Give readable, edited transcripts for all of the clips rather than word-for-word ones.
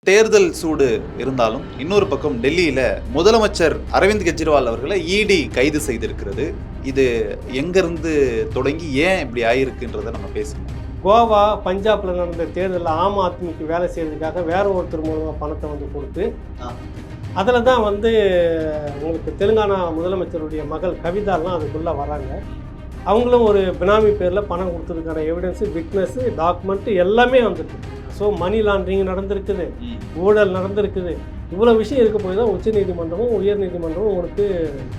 தேர்தல் சூடு இருந்தாலும் இன்னொரு பக்கம் டெல்லியில முதலமைச்சர் அரவிந்த் கெஜ்ரிவால் அவர்களை இடி கைது செய்திருக்கிறது. இது எங்கிருந்து தொடங்கி ஏன் இப்படி ஆயிருக்குன்றதை நம்ம பேசணும். கோவா, பஞ்சாப்ல நடந்த தேர்தலில் ஆம் ஆத்மிக்கு வேலை செய்யறதுக்காக வேற ஒருத்தர் மூலமாக பணத்தை வந்து கொடுத்து அதில் தான் வந்து உங்களுக்கு தெலுங்கானா முதலமைச்சருடைய மகள் கவிதாலாம் அதுக்குள்ளே வராங்க. அவங்களும் ஒரு பினாமி பேரில் பணம் கொடுத்ததுக்கான எவிடன்ஸு, விட்னஸ்ஸு, டாக்குமெண்ட்டு எல்லாமே வந்துருக்கு. ஸோ மணி லாண்ட்ரிங் நடந்திருக்குது, ஊழல் நடந்திருக்குது. இவ்வளோ விஷயம் இருக்க போய் தான் உச்சநீதிமன்றமும் உயர்நீதிமன்றமும் உங்களுக்கு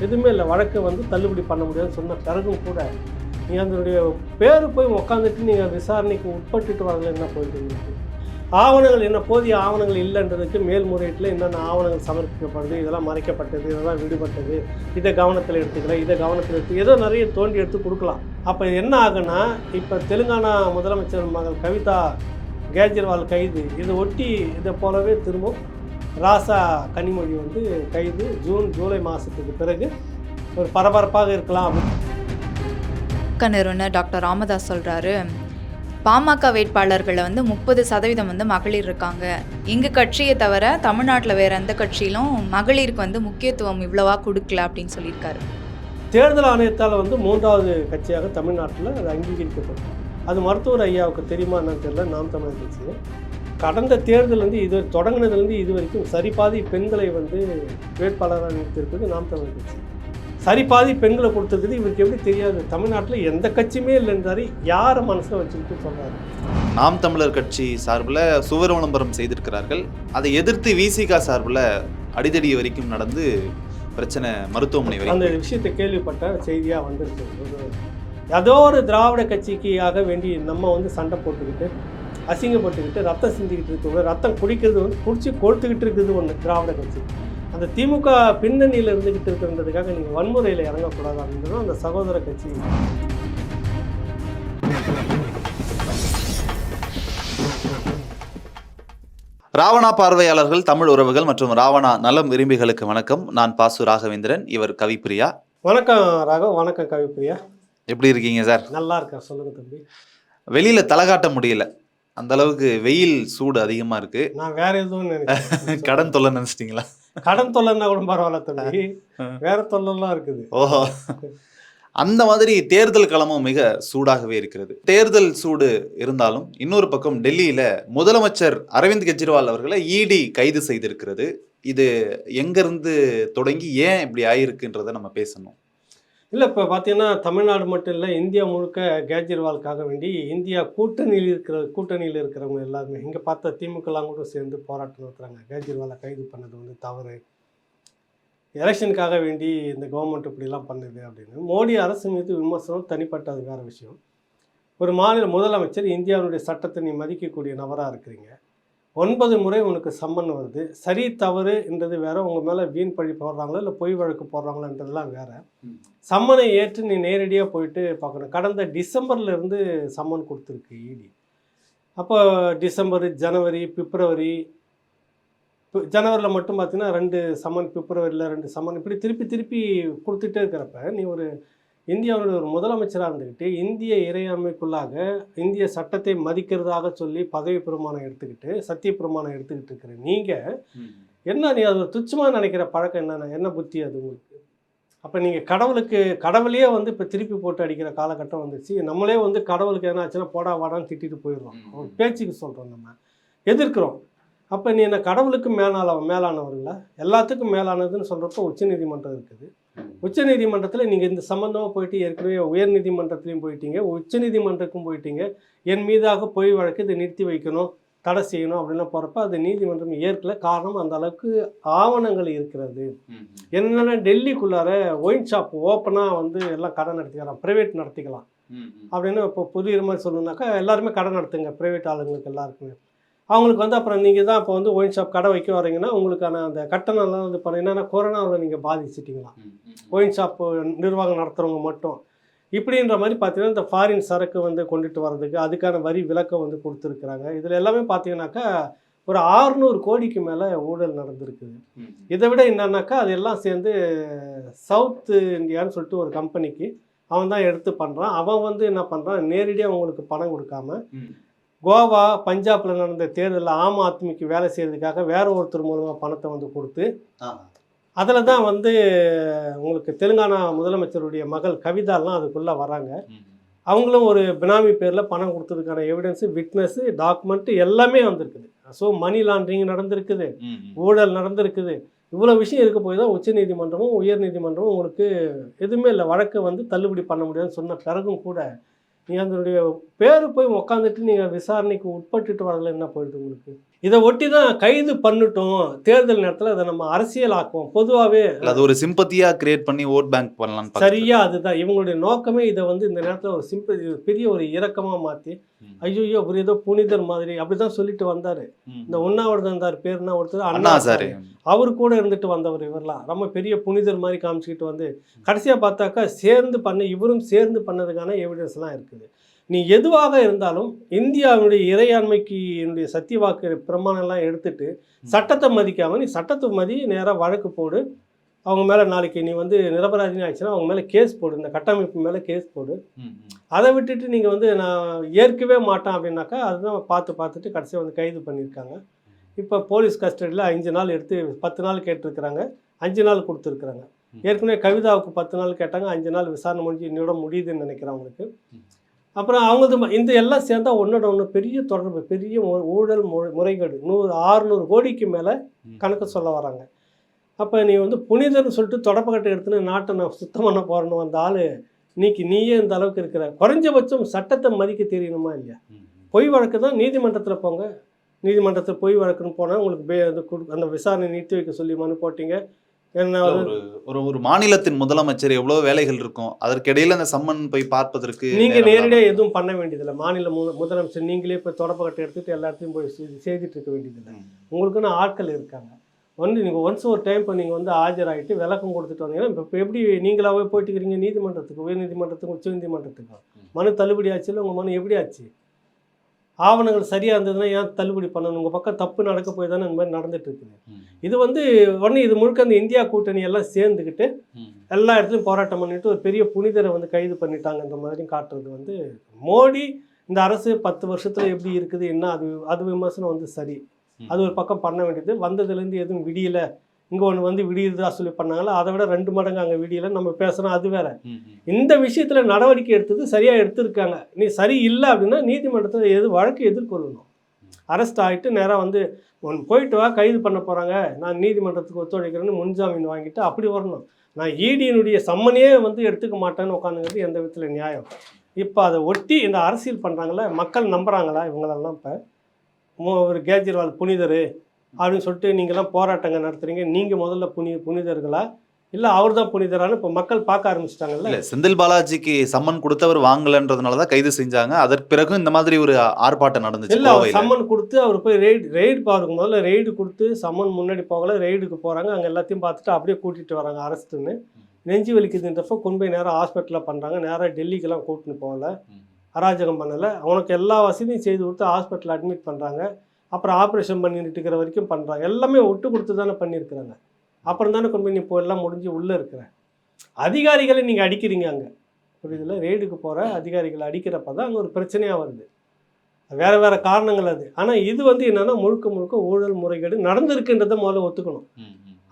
எதுவுமே இல்லை, வழக்கை வந்து தள்ளுபடி பண்ண முடியாதுன்னு சொன்ன பிறகும் கூட நீங்கள் அதனுடைய பேர் போய் உட்காந்துட்டு நீங்கள் விசாரணைக்கு உட்பட்டுட்டு வரல. என்ன போயிட்டு ஆவணங்கள் என்ன போதிய ஆவணங்கள் இல்லைன்றதுக்கு மேல்முறையீட்டில் என்னென்ன ஆவணங்கள் சமர்ப்பிக்கப்படுது, இதெல்லாம் மறைக்கப்பட்டது, இதெல்லாம் விடுபட்டது, இதை கவனத்தில் எடுத்துக்கலாம், இதை கவனத்தில் எடுத்து ஏதோ நிறைய தோண்டி எடுத்து கொடுக்கலாம். அப்போ என்ன ஆகுன்னா, இப்போ தெலுங்கானா முதலமைச்சர் மகள் கவிதா கெஜ்ரிவால் கைது, இதை ஒட்டி இதை போலவே திரும்பவும் ராசா கனிமொழி வந்து கைது ஜூலை மாதத்துக்கு பிறகு ஒரு பரபரப்பாக இருக்கலாம். நிறுவனர் டாக்டர் ராமதாஸ் சொல்கிறாரு, பாமக வேட்பாளர்களை வந்து 30% வந்து மகளிர் இருக்காங்க. எங்கள் கட்சியை தவிர தமிழ்நாட்டில் வேறு எந்த கட்சியிலும் மகளிருக்கு வந்து முக்கியத்துவம் இவ்வளவா கொடுக்கல அப்படின்னு சொல்லியிருக்காரு. தேர்தல் ஆணையத்தால் வந்து 3வது கட்சியாக தமிழ்நாட்டில் அது அங்கீகரிக்கப்படும். அது மருத்துவர் ஐயாவுக்கு தெரியுமா என்னன்னு தெரியல. நாம் தமிழர் கட்சி கடந்த தேர்தல் வந்து இது தொடங்கினதுலேருந்து இது வரைக்கும் சரிபாதி பெண்களை வந்து வேட்பாளராக நிறுத்திருக்குது நாம் தமிழர் கட்சி. சரிபாதி பெண்களை கொடுத்துருக்குது. இவருக்கு எப்படி தெரியாது? தமிழ்நாட்டில் எந்த கட்சியுமே இல்லைன்றாரு. யாரை மனசில் வச்சுக்கிட்டு சொல்கிறாரு? நாம் தமிழர் கட்சி சார்பில் சுவர் விளம்பரம் செய்திருக்கிறார்கள். அதை எதிர்த்து விசிகா சார்பில் அடிதடி வரைக்கும் நடந்து பிரச்சனை மருத்துவமனை வரை அந்த விஷயத்தை கேள்விப்பட்ட செய்தியாக வந்துருக்கு. ஏதோ ஒரு திராவிட கட்சிக்காக வேண்டி நம்ம வந்து சண்டை போட்டுக்கிட்டு அசிங்கப்பட்டுக்கிட்டு ரத்தம் சிந்திக்கிட்டு இருக்கிற ரத்தம் குடிக்கிறது வந்து குடிச்சு கொடுத்துக்கிட்டு இருக்குது ஒன்று திராவிட கட்சி. அந்த திமுக பின்னணியில் இருந்துக்கிட்டு இருக்கிறதுக்காக நீங்கள் வன்முறையில் இறங்கக்கூடாது அப்படின்றதும் அந்த சகோதர கட்சி. ராவணா பார்வையாளர்கள், தமிழ் உறவுகள் மற்றும் ராவணா நலம் விரும்பிகளுக்கு வணக்கம். நான் பாசு ராகவேந்திரன், இவர் கவிப்பிரியா. வணக்கம் ராகவ். வணக்கம் கவிப்பிரியா. எப்படி இருக்கீங்க சார்? நல்லா இருக்கேன். சொல்லுங்க தம்பி. வெளியில தலகாட்ட முடியல, அந்த அளவுக்கு வெயில் சூடு அதிகமா இருக்கு. நான் வேற எதுவும் நினைக்கிறேன். கடன் தொல்லை நினைச்சிட்டீங்களா? கடன் தொல்லைன்னா கூட பரவாயில்ல தம்பி, வேற தொல்லைலாம் இருக்குது. ஓஹோ, அந்த மாதிரி தேர்தல் களமும் மிக சூடாகவே இருக்கிறது. தேர்தல் சூடு இருந்தாலும் இன்னொரு பக்கம் டெல்லியில முதலமைச்சர் அரவிந்த் கெஜ்ரிவால் அவர்களை இடி கைது செய்திருக்கிறது. இது எங்கிருந்து தொடங்கி ஏன் இப்படி ஆயிருக்குன்றதை நம்ம பேசணும். இல்லை, இப்போ பார்த்தீங்கன்னா தமிழ்நாடு மட்டும் இல்லை, இந்தியா முழுக்க கெஜ்ரிவாலுக்காக வேண்டி இந்தியா கூட்டணியில் இருக்கிறவங்க எல்லாருமே இங்கே பார்த்த திமுகலாம் கூட சேர்ந்து போராட்டம் நடத்துகிறாங்க. கெஜ்ரிவாலை கைது பண்ணது வந்து தவறு, எலெக்ஷனுக்காக வேண்டி இந்த கவர்மெண்ட் இப்படிலாம் பண்ணுது அப்படின்னு. மோடி அரசு மீது விமர்சனம் தனிப்பட்ட அது வேறு விஷயம். ஒரு மாநில முதலமைச்சர், இந்தியாவுடைய சட்டத்தை நீ மதிக்கக்கூடிய நபராக இருக்கிறீங்க. 9 முறை உனக்கு சம்மன் வருது. சரி தவறுன்றது வேற, உங்கள் மேலே வீண் பழி போடுறாங்களோ இல்லை பொய் வழக்கு போடுறாங்களான்றதுலாம் வேற. சம்மனை ஏற்று நீ நேரடியாக போயிட்டு பார்க்கணும். கடந்த டிசம்பர்லேருந்து சம்மன் கொடுத்துருக்கு இடி. அப்போ டிசம்பர், ஜனவரி, பிப்ரவரி. ஜனவரியில் மட்டும் பார்த்தீங்கன்னா 2 சம்மன், பிப்ரவரியில் 2 சம்மன், இப்படி திருப்பி திருப்பி கொடுத்துட்டே இருக்கிறப்ப நீ ஒரு இந்தியாவுடைய ஒரு முதலமைச்சராக இருந்துக்கிட்டு இந்திய இறையாண்மைக்குள்ளாக இந்திய சட்டத்தை மதிக்கிறதாக சொல்லி பதவி பிரமாணம் எடுத்துக்கிட்டு சத்திய பிரமாணம் எடுத்துக்கிட்டு இருக்கிற நீங்கள் என்ன, நீ அது ஒரு துச்சமாக நினைக்கிற பழக்கம் என்ன புத்தி அது உங்களுக்கு? அப்போ நீங்கள் கடவுளையே வந்து இப்போ திருப்பி போட்டு அடிக்கிற காலகட்டம் வந்துச்சு. நம்மளே வந்து கடவுளுக்கு என்ன ஆச்சுன்னா போடா வாடான்னு திட்டிட்டு போயிடுறோம். பேச்சுக்கு சொல்கிறோம், நம்ம எதிர்க்கிறோம். அப்போ நீ என்ன கடவுளுக்கு மேலானவர்களா? எல்லாத்துக்கும் மேலானதுன்னு சொல்கிறப்போ உச்சநீதிமன்றம் இருக்குது. உச்சநீதிமன்றத்தில் நீங்கள் இந்த சம்மந்தமாக போயிட்டு ஏற்கனவே உயர்நீதிமன்றத்துலையும் போயிட்டீங்க, உச்சநீதிமன்றத்துக்கும் போயிட்டீங்க. என் மீதாக பொய் வழக்கு இதை நிறுத்தி வைக்கணும், தடை செய்யணும் அப்படின்னா போகிறப்ப அது நீதிமன்றம் ஏற்கல. காரணம் அந்த அளவுக்கு ஆவணங்கள் இருக்கிறது. என்னென்னா டெல்லிக்குள்ளார ஒயின் ஷாப் ஓப்பனாக வந்து எல்லாம் கடை நடத்திக்கலாம், ப்ரைவேட் நடத்திக்கலாம் அப்படின்னு இப்போ புதிய மாதிரி சொல்லணுன்னாக்கா எல்லாருமே கடை நடத்துங்க, ப்ரைவேட் ஆளுங்களுக்கு எல்லாருக்குமே. அவங்களுக்கு வந்து அப்புறம் நீங்கள் தான் இப்போ வந்து ஒயின் ஷாப் கடை வைக்க வரீங்கன்னா உங்களுக்கான அந்த கட்டணம்லாம் வந்து பண்ணீங்கன்னா கொரோனாவில் நீங்கள் பாதிச்சிட்டிங்களாம், ஒயின் ஷாப் நிர்வாகம் நடத்துகிறவங்க மட்டும். இப்படின்ற மாதிரி பார்த்தீங்கன்னா இந்த ஃபாரின் சரக்கு வந்து கொண்டுட்டு வர்றதுக்கு அதுக்கான வரி விலக்கம் வந்து கொடுத்துருக்குறாங்க. இதில் எல்லாமே பார்த்தீங்கன்னாக்கா ஒரு 600 கோடிக்கு மேலே ஊழல் நடந்திருக்குது. இதை விட என்னன்னாக்கா அதெல்லாம் சேர்ந்து சவுத் இந்தியான்னு சொல்லிட்டு ஒரு கம்பெனிக்கு அவன் தான் எடுத்து பண்ணுறான். அவன் வந்து என்ன பண்ணுறான், நேரடியாக அவங்களுக்கு பணம் கொடுக்காம கோவா பஞ்சாப்ல நடந்த தேர்தலில் ஆம் ஆத்மிக்கு வேலை செய்யறதுக்காக வேற ஒருத்தர் மூலமாக பணத்தை வந்து கொடுத்து அதில் தான் வந்து உங்களுக்கு தெலுங்கானா முதலமைச்சருடைய மகள் கவிதாலாம் அதுக்குள்ளே வராங்க. அவங்களும் ஒரு பினாமி பேரில் பணம் கொடுத்ததுக்கான எவிடன்ஸு, விட்னஸ்ஸு, டாக்குமெண்ட்டு எல்லாமே வந்திருக்குது. ஸோ மணி லாண்ட்ரிங் நடந்திருக்குது, ஊழல் நடந்திருக்குது. இவ்வளோ விஷயம் இருக்க போய் தான் உச்சநீதிமன்றமும் உயர்நீதிமன்றமும் உங்களுக்கு எதுவுமே இல்லை, வழக்கை வந்து தள்ளுபடி பண்ண முடியாதுன்னு சொன்ன பிறகும் கூட நீங்கள் அதனுடைய பேர் போய் உக்காந்துட்டு நீங்கள் விசாரணைக்கு உட்பட்டுட்டு வரல, என்ன போயிடுது உங்களுக்கு? இதை ஒட்டி தான் கைது பண்ணிட்டோம், தேர்தல் நேரத்தில் அதை நம்ம அரசியல் ஆக்குவோம். பொதுவாகவே அது ஒரு சிம்பத்தியா கிரியேட் பண்ணி ஓட் பேங்க் பண்ணலாம். சரியா அதுதான் இவங்களுடைய நோக்கமே. இதை வந்து இந்த நேரத்தில் ஒரு பெரிய ஒரு இரக்கமாக மாற்றி ஐயோ ஒரு ஏதோ புனிதர் மாதிரி அப்படிதான் சொல்லிட்டு வந்தார். இந்த உண்ணாவிரதம் இருந்தார், பேர்னா ஒருத்தர் அண்ணா சார், அவரு கூட இருந்துட்டு வந்தவர். இவரெல்லாம் ரொம்ப பெரிய புனிதர் மாதிரி காமிச்சிக்கிட்டு வந்து கடைசியாக பார்த்தாக்கா இவரும் சேர்ந்து பண்ணதுக்கான எவிடன்ஸ்லாம் இருக்குது. நீ எதுவாக இருந்தாலும் இந்தியாவுடைய இறையாண்மைக்கு என்னுடைய சத்தியவாக்கு பிரமாணம்லாம் எடுத்துட்டு சட்டத்தை மதிக்காமல் நீ சட்டத்தை மதி நேராக வழக்கு போடு. அவங்க மேலே நாளைக்கு நீ வந்து நிரபராதினி ஆச்சுன்னா அவங்க மேலே கேஸ் போடு, இந்த கட்டமைப்பு மேலே கேஸ் போடு. அதை விட்டுட்டு நீங்கள் வந்து நான் ஏற்கவே மாட்டேன் அப்படின்னாக்கா அதுதான் பார்த்துட்டு கடைசியாக வந்து கைது பண்ணியிருக்காங்க. இப்போ போலீஸ் கஸ்டடியில் 5 நாள் எடுத்து 10 நாள் கேட்டிருக்கிறாங்க, 5 நாள் கொடுத்துருக்குறாங்க. ஏற்கனவே கவிதாவுக்கு 10 நாள் கேட்டாங்க, 5 நாள் விசாரணை முடிஞ்சு இன்னோட முடியுதுன்னு நினைக்கிறேன் அவங்களுக்கு. அப்புறம் அவங்களது இந்த எல்லாம் சேர்ந்தா ஒன்றோட ஒன்று பெரிய தொடர்பு, பெரிய ஊழல் முறைகேடு 600 கோடிக்கு மேலே கணக்கு சொல்ல வராங்க. அப்போ நீ வந்து புனிதர்னு சொல்லிட்டு தொடப்பக்கட்டை எடுத்துன்னு நாட்டை நான் சுத்தம் பண்ண போகிறேன்னு வந்த ஆள் நீயே இந்த அளவுக்கு இருக்கிற. குறைஞ்சபட்சம் சட்டத்தை மதிக்க தெரியணுமா இல்லையா? பொய் வழக்கு தான் நீதிமன்றத்தில் போங்க, நீதிமன்றத்தில் பொய் வழக்குன்னு போனால் உங்களுக்கு அந்த விசாரணை நிறுத்தி வைக்க சொல்லி மனு போட்டிங்க. என்ன ஒரு மாநிலத்தின் முதலமைச்சர் எவ்வளவு வேலைகள் இருக்கும், அதற்கிடையில அந்த சம்மன் போய் பார்ப்பதற்கு நீங்க நேரடியாக எதுவும் பண்ண வேண்டியதில்லை. மாநில முதலமைச்சர் நீங்களே இப்போ தொடப்பக்கட்டை எடுத்துட்டு எல்லா இடத்தையும் போய் செய்துட்டு இருக்க வேண்டியதில்லை. உங்களுக்குன்னு ஆட்கள் இருக்காங்க. நீங்கள் ஒன்ஸ் ஒரு டைம் இப்போ நீங்கள் வந்து ஆஜராகிட்டு விளக்கம் கொடுத்துட்டு வந்தீங்கன்னா இப்போ எப்படி நீங்களாவே போயிட்டு இருக்கிறீங்க நீதிமன்றத்துக்கு, உயர் நீதிமன்றத்துக்கு, உச்ச நீதிமன்றத்துக்கு மனு தள்ளுபடி ஆச்சு இல்லை? உங்கள் மனு எப்படி ஆச்சு? ஆவணங்கள் சரியாக இருந்ததுன்னா ஏன் தள்ளுபடி பண்ணணும்? உங்கள் பக்கம் தப்பு நடக்க போய் தானே இந்த மாதிரி நடந்துட்டு இருக்குது. இது வந்து இது முழுக்க அந்த இந்தியா கூட்டணி எல்லாம் சேர்ந்துக்கிட்டு எல்லா இடத்துலையும் போராட்டம் பண்ணிட்டு ஒரு பெரிய புனிதரை வந்து கைது பண்ணிட்டாங்கன்ற மாதிரி காட்டுறது வந்து மோடி இந்த அரசு 10 வருஷத்தில் எப்படி இருக்குது என்ன அது விமர்சனம் வந்து சரி. அது ஒரு பக்கம் பண்ண வேண்டியது. வந்ததுலேருந்து எதுவும் விடியலை, இங்கே ஒன்று வந்து விடியுதா சொல்லி பண்ணாங்களா, அதை விட 2 மடங்கு அங்கே விடியலை நம்ம பேசுகிறோம், அது வேற. இந்த விஷயத்தில் நடவடிக்கை எடுத்தது சரியாக எடுத்திருக்காங்க. நீ சரி இல்லை அப்படின்னா நீதிமன்றத்தில் வழக்கு எதிர்கொள்ளணும். அரெஸ்ட் ஆகிட்டு நேராக வந்து போயிட்டு வா, கைது பண்ண போகிறாங்க, நான் நீதிமன்றத்துக்கு ஒத்துழைக்கிறேன்னு முன்ஜாமீன் வாங்கிட்டு அப்படி வரணும். நான் ஈடியினுடைய சம்மனையே வந்து எடுத்துக்க மாட்டேன்னு உட்காந்துங்கிறது எந்த விதத்தில் நியாயம்? இப்போ அதை ஒட்டி இந்த அரசியல் பண்ணுறாங்களே, மக்கள் நம்புகிறாங்களா இவங்களெல்லாம்? இப்போ ஒரு கேஜ்ரிவால் புனிதர் அப்படின்னு சொல்லிட்டு நீங்கள்லாம் போராட்டங்கள் நடத்துகிறீங்க, நீங்கள் முதல்ல புனிதர்களா இல்லை அவர் தான் புனிதரானு இப்போ மக்கள் பார்க்க ஆரம்பிச்சிட்டாங்கல்ல. இல்லை, செந்தில் பாலாஜிக்கு சம்மன் கொடுத்தவர் வாங்கலன்றதுனால தான் கைது செஞ்சாங்க. அதற்கு பிறகு இந்த மாதிரி ஒரு ஆர்ப்பாட்டம் நடந்துச்சு. இல்லை, அவர் சம்மன் கொடுத்து அவர் போய் ரெய்டு பாருங்க, முதல்ல ரெய்டு கொடுத்து சம்மன் முன்னாடி போகல, ரெய்டுக்கு போகிறாங்க, அங்கே எல்லாத்தையும் பார்த்துட்டு அப்படியே கூட்டிகிட்டு வராங்க. அரசுன்னு நெஞ்சு வலிக்குதுன்றப்ப கொண்டு போய் நேராக ஹாஸ்பிட்டலில் பண்ணுறாங்க, நேராக டெல்லிக்கெல்லாம் கூட்டின்னு போகல, அராஜகம் பண்ணலை, அவனுக்கு எல்லா வசதியும் செய்து கொடுத்து ஹாஸ்பிட்டலில் அட்மிட் பண்ணுறாங்க. அப்புறம் ஆப்ரேஷன் பண்ணிட்டு இருக்கிற வரைக்கும் பண்ணுறாங்க. எல்லாமே ஒட்டு கொடுத்து தானே பண்ணியிருக்கிறாங்க. அப்புறம் தானே கொண்டு போய் இப்போ எல்லாம் முடிஞ்சு உள்ளே இருக்கிற அதிகாரிகளை நீங்கள் அடிக்கிறீங்க. அங்கே புரியுதுல, ரெய்டுக்கு போகிற அதிகாரிகளை அடிக்கிறப்ப தான் அங்கே ஒரு பிரச்சனையாக வருது. வேறு வேறு காரணங்கள் அது. ஆனால் இது வந்து என்னென்னா முழுக்க ஊழல் முறைகேடு நடந்திருக்குன்றதை முதல்ல ஒத்துக்கணும்.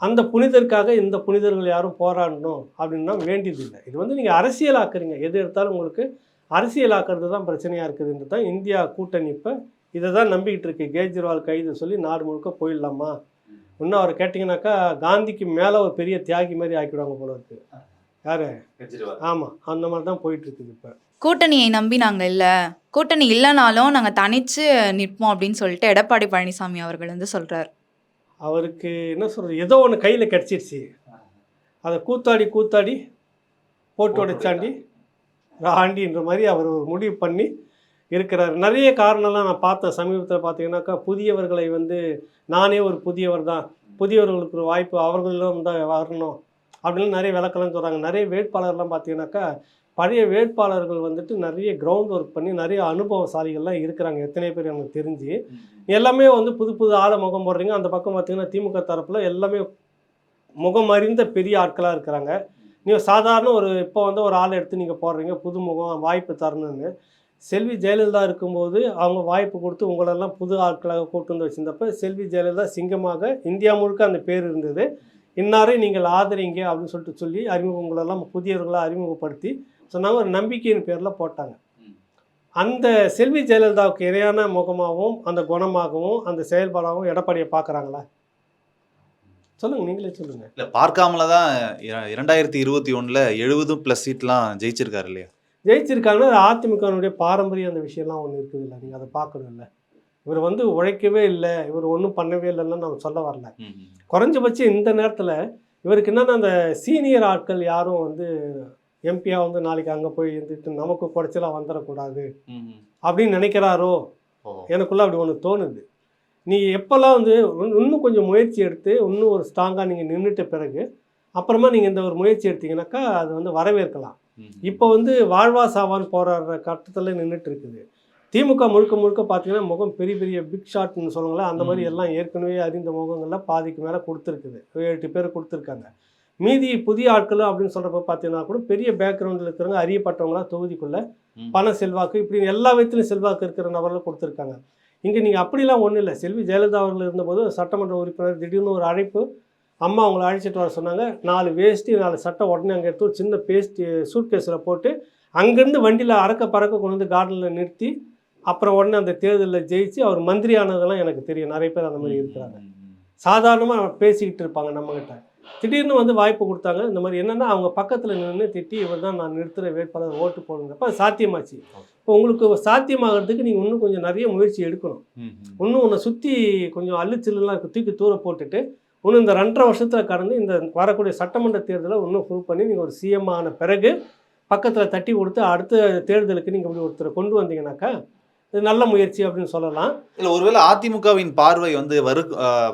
அந்த புனிதருக்காக இந்த புனிதர்கள் யாரும் போராடணும் அப்படின்னா வேண்டியதில்லை. இது வந்து நீங்கள் அரசியலாக்குறீங்க. எது எடுத்தாலும் உங்களுக்கு அரசியலாக்குறது தான் பிரச்சனையாக இருக்குதுன்றது தான் இந்தியா கூட்டணி இப்போ இதை தான் நம்பிக்கிட்டு இருக்கு. கேஜ்ரிவால் கைது சொல்லி நாடு முழுக்க போயிடலாமா? இன்னும் அவரை கேட்டிங்கனாக்கா காந்திக்கு மேலே ஒரு பெரிய தியாகி மாதிரி ஆக்கிடுவாங்க போல இருக்கு. யாரு? ஆமாம், அந்த மாதிரி தான் போயிட்டு இருக்குது. இப்போ கூட்டணியை நம்பி நாங்கள் இல்லை, கூட்டணி இல்லைனாலும் நாங்கள் தனித்து நிற்போம் அப்படின்னு சொல்லிட்டு எடப்பாடி பழனிசாமி அவர்கள் வந்து சொல்கிறார். அவருக்கு என்ன சொல்கிறது, ஏதோ ஒன்று கையில் கிடச்சிருச்சு, அதை கூத்தாடி போட்டு உடைச்சாண்டி ஆண்டின்ற மாதிரி அவர் ஒரு முடிவு பண்ணி இருக்கிறார். நிறைய காரணம்லாம் நான் பார்த்தேன் சமீபத்தில். பார்த்தீங்கன்னாக்கா புதியவர்களை வந்து நானே ஒரு புதியவர் தான், புதியவர்களுக்கு ஒரு வாய்ப்பு அவர்களும் தான் வரணும் அப்படின்னு நிறைய விளக்கெல்லாம் சொல்கிறாங்க. நிறைய வேட்பாளர்லாம் பார்த்தீங்கன்னாக்கா பழைய வேட்பாளர்கள் வந்துட்டு நிறைய கிரவுண்ட் ஒர்க் பண்ணி நிறைய அனுபவசாலிகள்லாம் இருக்கிறாங்க. எத்தனை பேர் எனக்கு தெரிஞ்சு எல்லாமே வந்து புது ஆளை முகம் போடுறீங்க. அந்த பக்கம் பார்த்தீங்கன்னா திமுக தரப்பில் எல்லாமே முகம் அறிந்த பெரிய ஆட்களாக இருக்கிறாங்க. நீங்கள் சாதாரண இப்போ வந்து ஒரு ஆளை எடுத்து நீங்கள் போடுறீங்க புது முகம் வாய்ப்பு தரணும்னு. செல்வி ஜெயலலிதா இருக்கும்போது அவங்க வாய்ப்பு கொடுத்து உங்களெல்லாம் புது ஆட்களாக கூட்டு வந்து வச்சிருந்தப்ப செல்வி ஜெயலலிதா சிங்கமாக இந்தியா முழுக்க அந்த பேர் இருந்தது. இன்னாரை நீங்கள் ஆதரிங்க அப்படின்னு சொல்லி உங்களெல்லாம் புதியவர்களாக அறிமுகப்படுத்தி சொன்னாங்க. ஒரு நம்பிக்கையின் பேரில் போட்டாங்க. அந்த செல்வி ஜெயலலிதாவுக்கு இணையான முகமாகவும் அந்த குணமாகவும் அந்த செயல்பாடாகவும் எடப்பாடியை பார்க்குறாங்களா? சொல்லுங்கள், நீங்களே சொல்லுங்கள். இல்லை, பார்க்காமல தான் 2021 70+ சீட்லாம் ஜெயிச்சிருக்காரு இல்லையா? ஜெயிச்சிருக்காங்க. அதிமுகனுடைய பாரம்பரியம் அந்த விஷயம்லாம் ஒன்று இருக்குது இல்லை, நீங்கள் அதை பார்க்கணும் இல்லை. இவர் வந்து உழைக்கவே இல்லை, இவர் ஒன்றும் பண்ணவே இல்லைன்னு நம்ம சொல்ல வரல. குறைஞ்சபட்சம் இந்த நேரத்தில் இவருக்கு என்னென்னா அந்த சீனியர் ஆட்கள் யாரும் வந்து எம்பியாக வந்து நாளைக்கு அங்கே போய் இருந்துட்டு நமக்கு குறைச்சலாக வந்துடக்கூடாது அப்படின்னு நினைக்கிறாரோ எனக்குள்ள அப்படி ஒன்று தோணுது. நீ எப்போல்லாம் வந்து இன்னும் கொஞ்சம் முயற்சி எடுத்து இன்னும் ஒரு ஸ்ட்ராங்காக நீங்கள் நின்றுட்ட பிறகு அப்புறமா நீங்கள் இந்த ஒரு முயற்சி எடுத்தீங்கன்னாக்கா அது வந்து வரவேற்கலாம். இப்போ வந்து வாழ்வா சாவான்னு போராடுற கட்டத்தில் நின்றுட்டு இருக்குது. திமுக முழுக்க முழுக்க பார்த்தீங்கன்னா முகம் பெரிய பெரிய பிக் ஷாட்னு சொல்லுவாங்களே அந்த மாதிரி எல்லாம் ஏற்கனவே அறிந்த முகங்கள்லாம் பாதிக்கு மேலே கொடுத்துருக்குது. 7-8 பேர் கொடுத்துருக்காங்க. மீதி புதிய ஆட்களும் அப்படின்னு சொல்கிறப்ப பார்த்தீங்கன்னா கூட பெரிய பேக்ரவுண்டில் இருக்கிறவங்க அறியப்பட்டவங்களாம் தொகுதிக்குள்ளே பண செல்வாக்கு இப்படி எல்லா விதத்துலையும் செல்வாக்கு இருக்கிற நபர்களும் கொடுத்துருக்காங்க. இங்கே நீங்கள் அப்படிலாம் ஒன்றும் இல்லை. செல்வி ஜெயலலிதா அவர்கள் இருந்தபோது சட்டமன்ற உறுப்பினர் திடீர்னு ஒரு அழைப்பு, அம்மா அவங்கள அழைச்சிட்டு வர சொன்னாங்க. 4 வேஷ்டி 4 சட்டை உடனே அங்கே எடுத்து ஒரு சின்ன சூட் கேஸில் போட்டு அங்கேருந்து வண்டியில் அறக்க பறக்க கொண்டு வந்து கார்டனில் நிறுத்தி அப்புறம் உடனே அந்த தேர்தலில் ஜெயிச்சு அவர் மந்திரி ஆனதெல்லாம் எனக்கு தெரியும். நிறைய பேர் அந்த மாதிரி இருக்கிறாங்க. சாதாரணமாக பேசிக்கிட்டு இருப்பாங்க நம்மகிட்ட. திடீர்னு வந்து வாய்ப்பு கொடுத்தாங்க. இந்த மாதிரி என்னென்னா அவங்க பக்கத்தில் நின்று திட்டி இவர் தான் நான் நிறுத்துகிற வேட்பாளர் ஓட்டு போடுங்கிறப்ப அது சாத்தியமாச்சு. இப்போ உங்களுக்கு சாத்தியமாகிறதுக்கு நீங்கள் இன்னும் கொஞ்சம் நிறைய முயற்சி எடுக்கணும். இன்னும் உன்னை சுற்றி கொஞ்சம் அள்ளுச்சில்லாம் தூக்கி தூர போட்டுட்டு இன்னும் இந்த 2.5 வருஷத்தில் கடந்து இந்த வரக்கூடிய சட்டமன்ற தேர்தலை இன்னும் ப்ரூவ் பண்ணி நீங்கள் ஒரு சிஎம் ஆன பிறகு பக்கத்தில் தட்டி கொடுத்து அடுத்த தேர்தலுக்கு நீங்கள் இப்படி ஒருத்தரை கொண்டு வந்தீங்கன்னாக்கா இது நல்ல முயற்சி அப்படின்னு சொல்லலாம். இல்லை, ஒருவேளை அதிமுகவின் பார்வை வந்து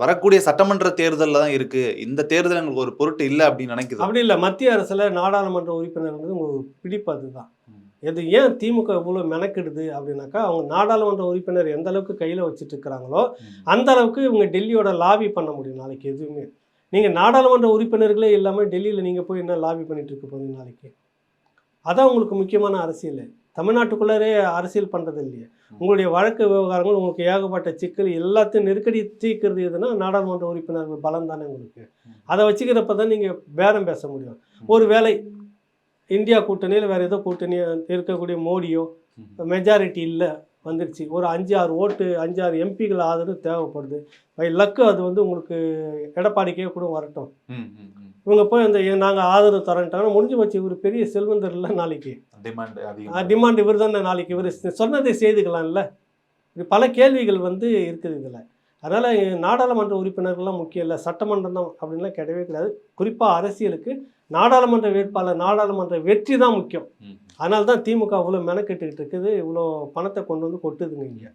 வரக்கூடிய சட்டமன்ற தேர்தலில் தான் இருக்கு, இந்த தேர்தல் எங்களுக்கு ஒரு பொருட்டு இல்லை அப்படின்னு நினைக்குது. அப்படி இல்லை. மத்திய அரசில் நாடாளுமன்ற உறுப்பினர்ன்றது உங்களுக்கு பிடிப்பு அதுதான். இது ஏன் திமுக இவ்வளோ மெனக்கிடுது அப்படின்னாக்கா அவங்க நாடாளுமன்ற உறுப்பினர் எந்த அளவுக்கு கையில் வச்சுட்டு இருக்கிறாங்களோ அந்த அளவுக்கு இவங்க டெல்லியோட லாபி பண்ண முடியும். நாளைக்கு எதுவுமே நீங்கள் நாடாளுமன்ற உறுப்பினர்களே இல்லாமல் டெல்லியில் நீங்கள் போய் என்ன லாபி பண்ணிட்டு இருக்க போகுது நாளைக்கு? அதான் உங்களுக்கு முக்கியமான அரசியல். தமிழ்நாட்டுக்குள்ளே அரசியல் பண்ணுறது இல்லையே. உங்களுடைய வழக்கு விவகாரங்கள் உங்களுக்கு ஏகப்பட்ட சிக்கல் எல்லாத்தையும் நெருக்கடி தீர்க்கிறது எதுனா நாடாளுமன்ற உறுப்பினர்கள் பலம் தானே உங்களுக்கு. அதை வச்சுக்கிறப்ப தான் நீங்கள் பேரம் பேச முடியும். ஒரு வேளை இந்தியா கூட்டணியில் வேறு ஏதோ கூட்டணி இருக்கக்கூடிய மோடியோ மெஜாரிட்டி இல்லை வந்துடுச்சு, ஒரு 5-6 ஓட்டு 5-6 எம்பிகள் ஆதரவு தேவைப்படுது. பை லக்கு அது வந்து உங்களுக்கு எடப்பாடிக்கே கூட வரட்டும். இவங்க போய் அந்த நாங்கள் ஆதரவு தரேன்ட்டாங்கன்னா முடிஞ்சு வச்சு. இவர் பெரிய செல்வந்தர் இல்லை, நாளைக்கு டிமாண்ட் இவர் தானே, நாளைக்கு இவர் சொன்னதை செய்துக்கலாம்ல. இப்படி பல கேள்விகள் வந்து இருக்குது இதில். அதனால் நாடாளுமன்ற உறுப்பினர்கள்லாம் முக்கியம் இல்லை, சட்டமன்றம் தான் அப்படின்லாம் கிடையவே கிடையாது. குறிப்பாக அரசியலுக்கு நாடாளுமன்ற வேட்பாளர் நாடாளுமன்ற வெற்றி தான் முக்கியம். அதனால தான் திமுக இவ்வளோ மெனக்கெட்டுக்கிட்டு இருக்குது, இவ்வளோ பணத்தை கொண்டு வந்து கொட்டுதுங்க இங்கே.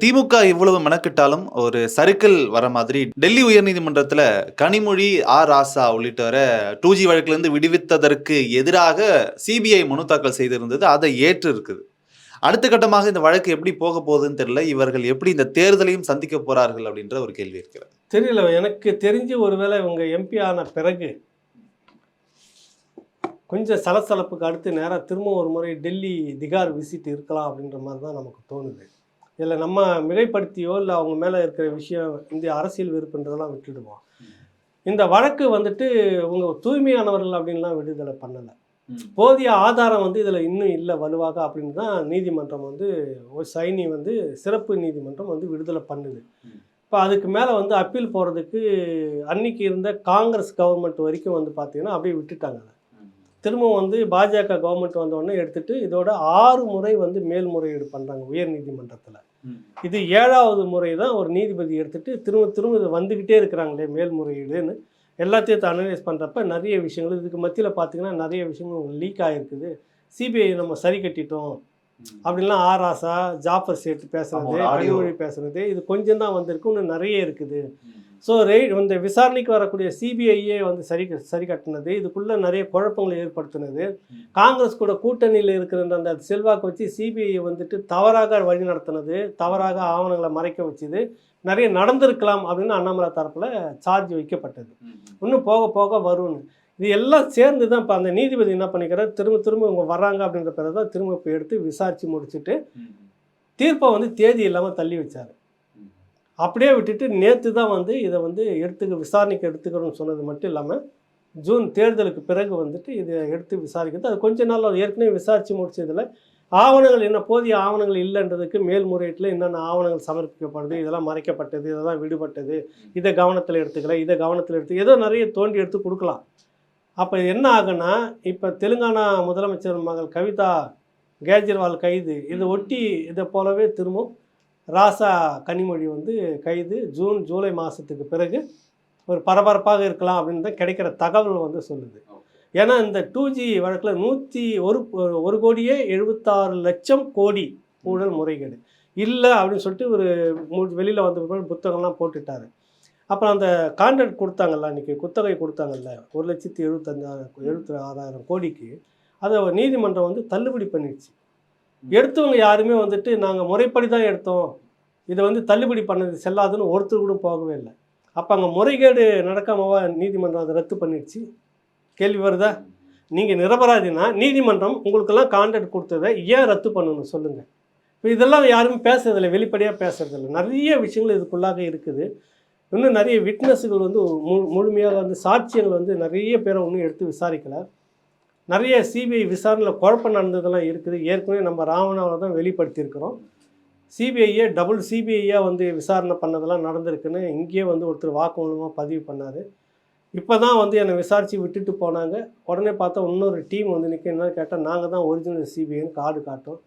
திமுக இவ்வளவு மெனக்கிட்டாலும் ஒரு சர்க்கிள் வர மாதிரி டெல்லி உயர்நீதிமன்றத்தில் கனிமொழி, ராசா உள்ளிட்டவரை 2G வழக்கிலிருந்து விடுவித்ததற்கு எதிராக சிபிஐ மனு தாக்கல் செய்திருந்தது. அதை ஏற்று இருக்குது. அடுத்த கட்டமாக இந்த வழக்கு எப்படி போக போகுதுன்னு தெரியல. இவர்கள் எப்படி இந்த தேர்தலையும் சந்திக்க போறார்கள் அப்படின்ற ஒரு கேள்வி இருக்கிறது. தெரியல. எனக்கு தெரிஞ்சு ஒருவேளை இவங்க எம்பி ஆன பிறகு கொஞ்சம் சலசலப்புக்கு அடுத்து நேராக திரும்ப ஒரு முறை டெல்லி திகார் விசிட் இருக்கலாம் அப்படின்ற மாதிரி தான் நமக்கு தோணுது. இதில் நம்ம மிகைப்படுத்தியோ இல்லை அவங்க மேலே இருக்கிற விஷயம் இந்திய அரசியல் விருப்புன்றதெல்லாம் விட்டுடுவோம். இந்த வழக்கு வந்துட்டு உங்கள் தூய்மையானவர்கள் அப்படின்லாம் விடுதலை பண்ணலை. போதிய ஆதாரம் வந்து இதில் இன்னும் இல்லை வலுவாக அப்படின்னு தான் நீதிமன்றம் வந்து சைனி வந்து சிறப்பு நீதிமன்றம் வந்து விடுதலை பண்ணுது. இப்போ அதுக்கு மேலே வந்து அப்பீல் போகிறதுக்கு அன்னைக்கு இருந்த காங்கிரஸ் கவர்மெண்ட் வரைக்கும் வந்து பார்த்தீங்கன்னா அப்படியே விட்டுட்டாங்க. திரும்பவும் வந்து பாஜக கவர்மெண்ட் வந்தோடனே எடுத்துகிட்டு இதோட 6 முறை வந்து மேல்முறையீடு பண்ணுறாங்க உயர் நீதிமன்றத்தில். இது 7வது முறை தான் ஒரு நீதிபதி எடுத்துகிட்டு திரும்ப இது வந்துக்கிட்டே இருக்கிறாங்களே மேல்முறையீடுன்னு எல்லாத்தையும் அனலைஸ் பண்ணுறப்ப நிறைய விஷயங்கள் இதுக்கு மத்தியில் பார்த்தீங்கன்னா நிறைய விஷயங்கள் லீக் ஆகிருக்குது. சிபிஐ நம்ம சரி கட்டிட்டோம் அப்படின்லாம் ராசா, ஜாஃபர் சேட் பேசுகிறது, கனிமொழி பேசுகிறது, இது கொஞ்சம் தான் வந்திருக்கு, இன்னும் நிறைய இருக்குது. ஸோ இந்த விசாரணைக்கு வரக்கூடிய சிபிஐயே வந்து சரி கட்டினது, இதுக்குள்ளே நிறைய குழப்பங்களை ஏற்படுத்தினது, காங்கிரஸ் கூட கூட்டணியில் இருக்கிற அந்த செல்வாக்கு வச்சு சிபிஐ வந்துட்டு தவறாக வழி நடத்தினது, தவறாக ஆவணங்களை மறைக்க வச்சுது, நிறைய நடந்திருக்கலாம் அப்படின்னு அண்ணாமலை தரப்பில் சார்ஜ் வைக்கப்பட்டது. இன்னும் போக போக வரும்னு இது எல்லாம் சேர்ந்து தான் இப்போ அந்த நீதிபதி என்ன பண்ணிக்கிறார், திரும்ப திரும்ப இவங்க வர்றாங்க அப்படின்ற பிறகு தான் திரும்ப இப்போ எடுத்து விசாரித்து முடிச்சுட்டு தீர்ப்பை வந்து தேதி இல்லாமல் தள்ளி வச்சார். அப்படியே விட்டுட்டு நேற்று தான் வந்து இதை வந்து விசாரணைக்கு எடுத்துக்கிறோன்னு சொன்னது மட்டும் இல்லாமல் ஜூன் தேர்தலுக்கு பிறகு வந்துட்டு இதை எடுத்து விசாரிக்கிறது. அது கொஞ்ச நாள் ஏற்கனவே விசாரித்து முடிச்சதில் ஆவணங்கள் என்ன போதிய ஆவணங்கள் இல்லைன்றதுக்கு மேல்முறையீட்டில் என்னென்ன ஆவணங்கள் சமர்ப்பிக்கப்படுது, இதெல்லாம் மறைக்கப்பட்டது, இதெல்லாம் விடுபட்டது, இதை கவனத்தில் எடுத்துக்கல, இதை கவனத்தில் எடுத்து ஏதோ நிறைய தோண்டி எடுத்து கொடுக்கலாம். அப்போ என்ன ஆகுன்னா, இப்போ தெலுங்கானா முதலமைச்சர் மகள் கவிதா கேஜ்ரிவால் கைது, இதை ஒட்டி இதை போலவே திரும்பவும் ராசா கனிமொழி வந்து கைது ஜூன் ஜூலை மாதத்துக்கு பிறகு ஒரு பரபரப்பாக இருக்கலாம் அப்படின்னு தான் கிடைக்கிற தகவல் வந்து சொல்லுது. ஏன்னா இந்த 2G வழக்கில் 1,76,00,000 கோடி ஊழல் முறைகேடு இல்லை அப்படின்னு சொல்லிட்டு ஒரு வெளியில் வந்த புத்தகம்லாம் போட்டுட்டாரு. அப்புறம் அந்த கான்ட்ராக்ட் கொடுத்தாங்கல்ல, அன்றைக்கி குத்தகை கொடுத்தாங்கல்ல 1,76,000 கோடிக்கு, அதை நீதிமன்றம் வந்து தள்ளுபடி பண்ணிடுச்சு. எடுத்தவங்க யாருமே வந்துட்டு நாங்கள் முறைப்படி தான் எடுத்தோம், இதை வந்து தள்ளுபடி பண்ணது செல்லாதுன்னு ஒருத்தர் கூட போகவே இல்லை. அப்போ அங்கே முறைகேடு நடக்காமவா நீதிமன்றம் அதை ரத்து பண்ணிடுச்சு? கேள்வி வருதா? நீங்கள் நிரபராதினா நீதிமன்றம் உங்களுக்கெல்லாம் கான்ட்ராக்ட் கொடுத்ததை ஏன் ரத்து பண்ணணும் சொல்லுங்கள். இப்போ இதெல்லாம் யாருமே பேசுறதில்லை, வெளிப்படையாக பேசுறதில்லை. நிறைய விஷயங்கள் இதுக்குள்ளாக இருக்குது. இன்னும் நிறைய விட்னஸுகள் வந்து முழுமையாக வந்து சாட்சியங்கள் வந்து நிறைய பேரை இன்னும் எடுத்து விசாரிக்கலை. நிறைய சிபிஐ விசாரணையில் குழப்பம் நடந்ததெல்லாம் இருக்குது. ஏற்கனவே நம்ம ராவணாவில் தான் வெளிப்படுத்தியிருக்கிறோம். சிபிஐயை டபுள் சிபிஐயாக வந்து விசாரணை பண்ணதெல்லாம் நடந்திருக்குன்னு இங்கேயே வந்து ஒருத்தர் வாக்குமூலமாக பதிவு பண்ணார். இப்போ தான் வந்து என்னை விசாரித்து விட்டுட்டு போனாங்க. உடனே பார்த்தா இன்னொரு டீம் வந்து என்னன்னு கேட்டால் நாங்கள் தான் ஒரிஜினல் சிபிஐன்னு கார்டு காட்டும்.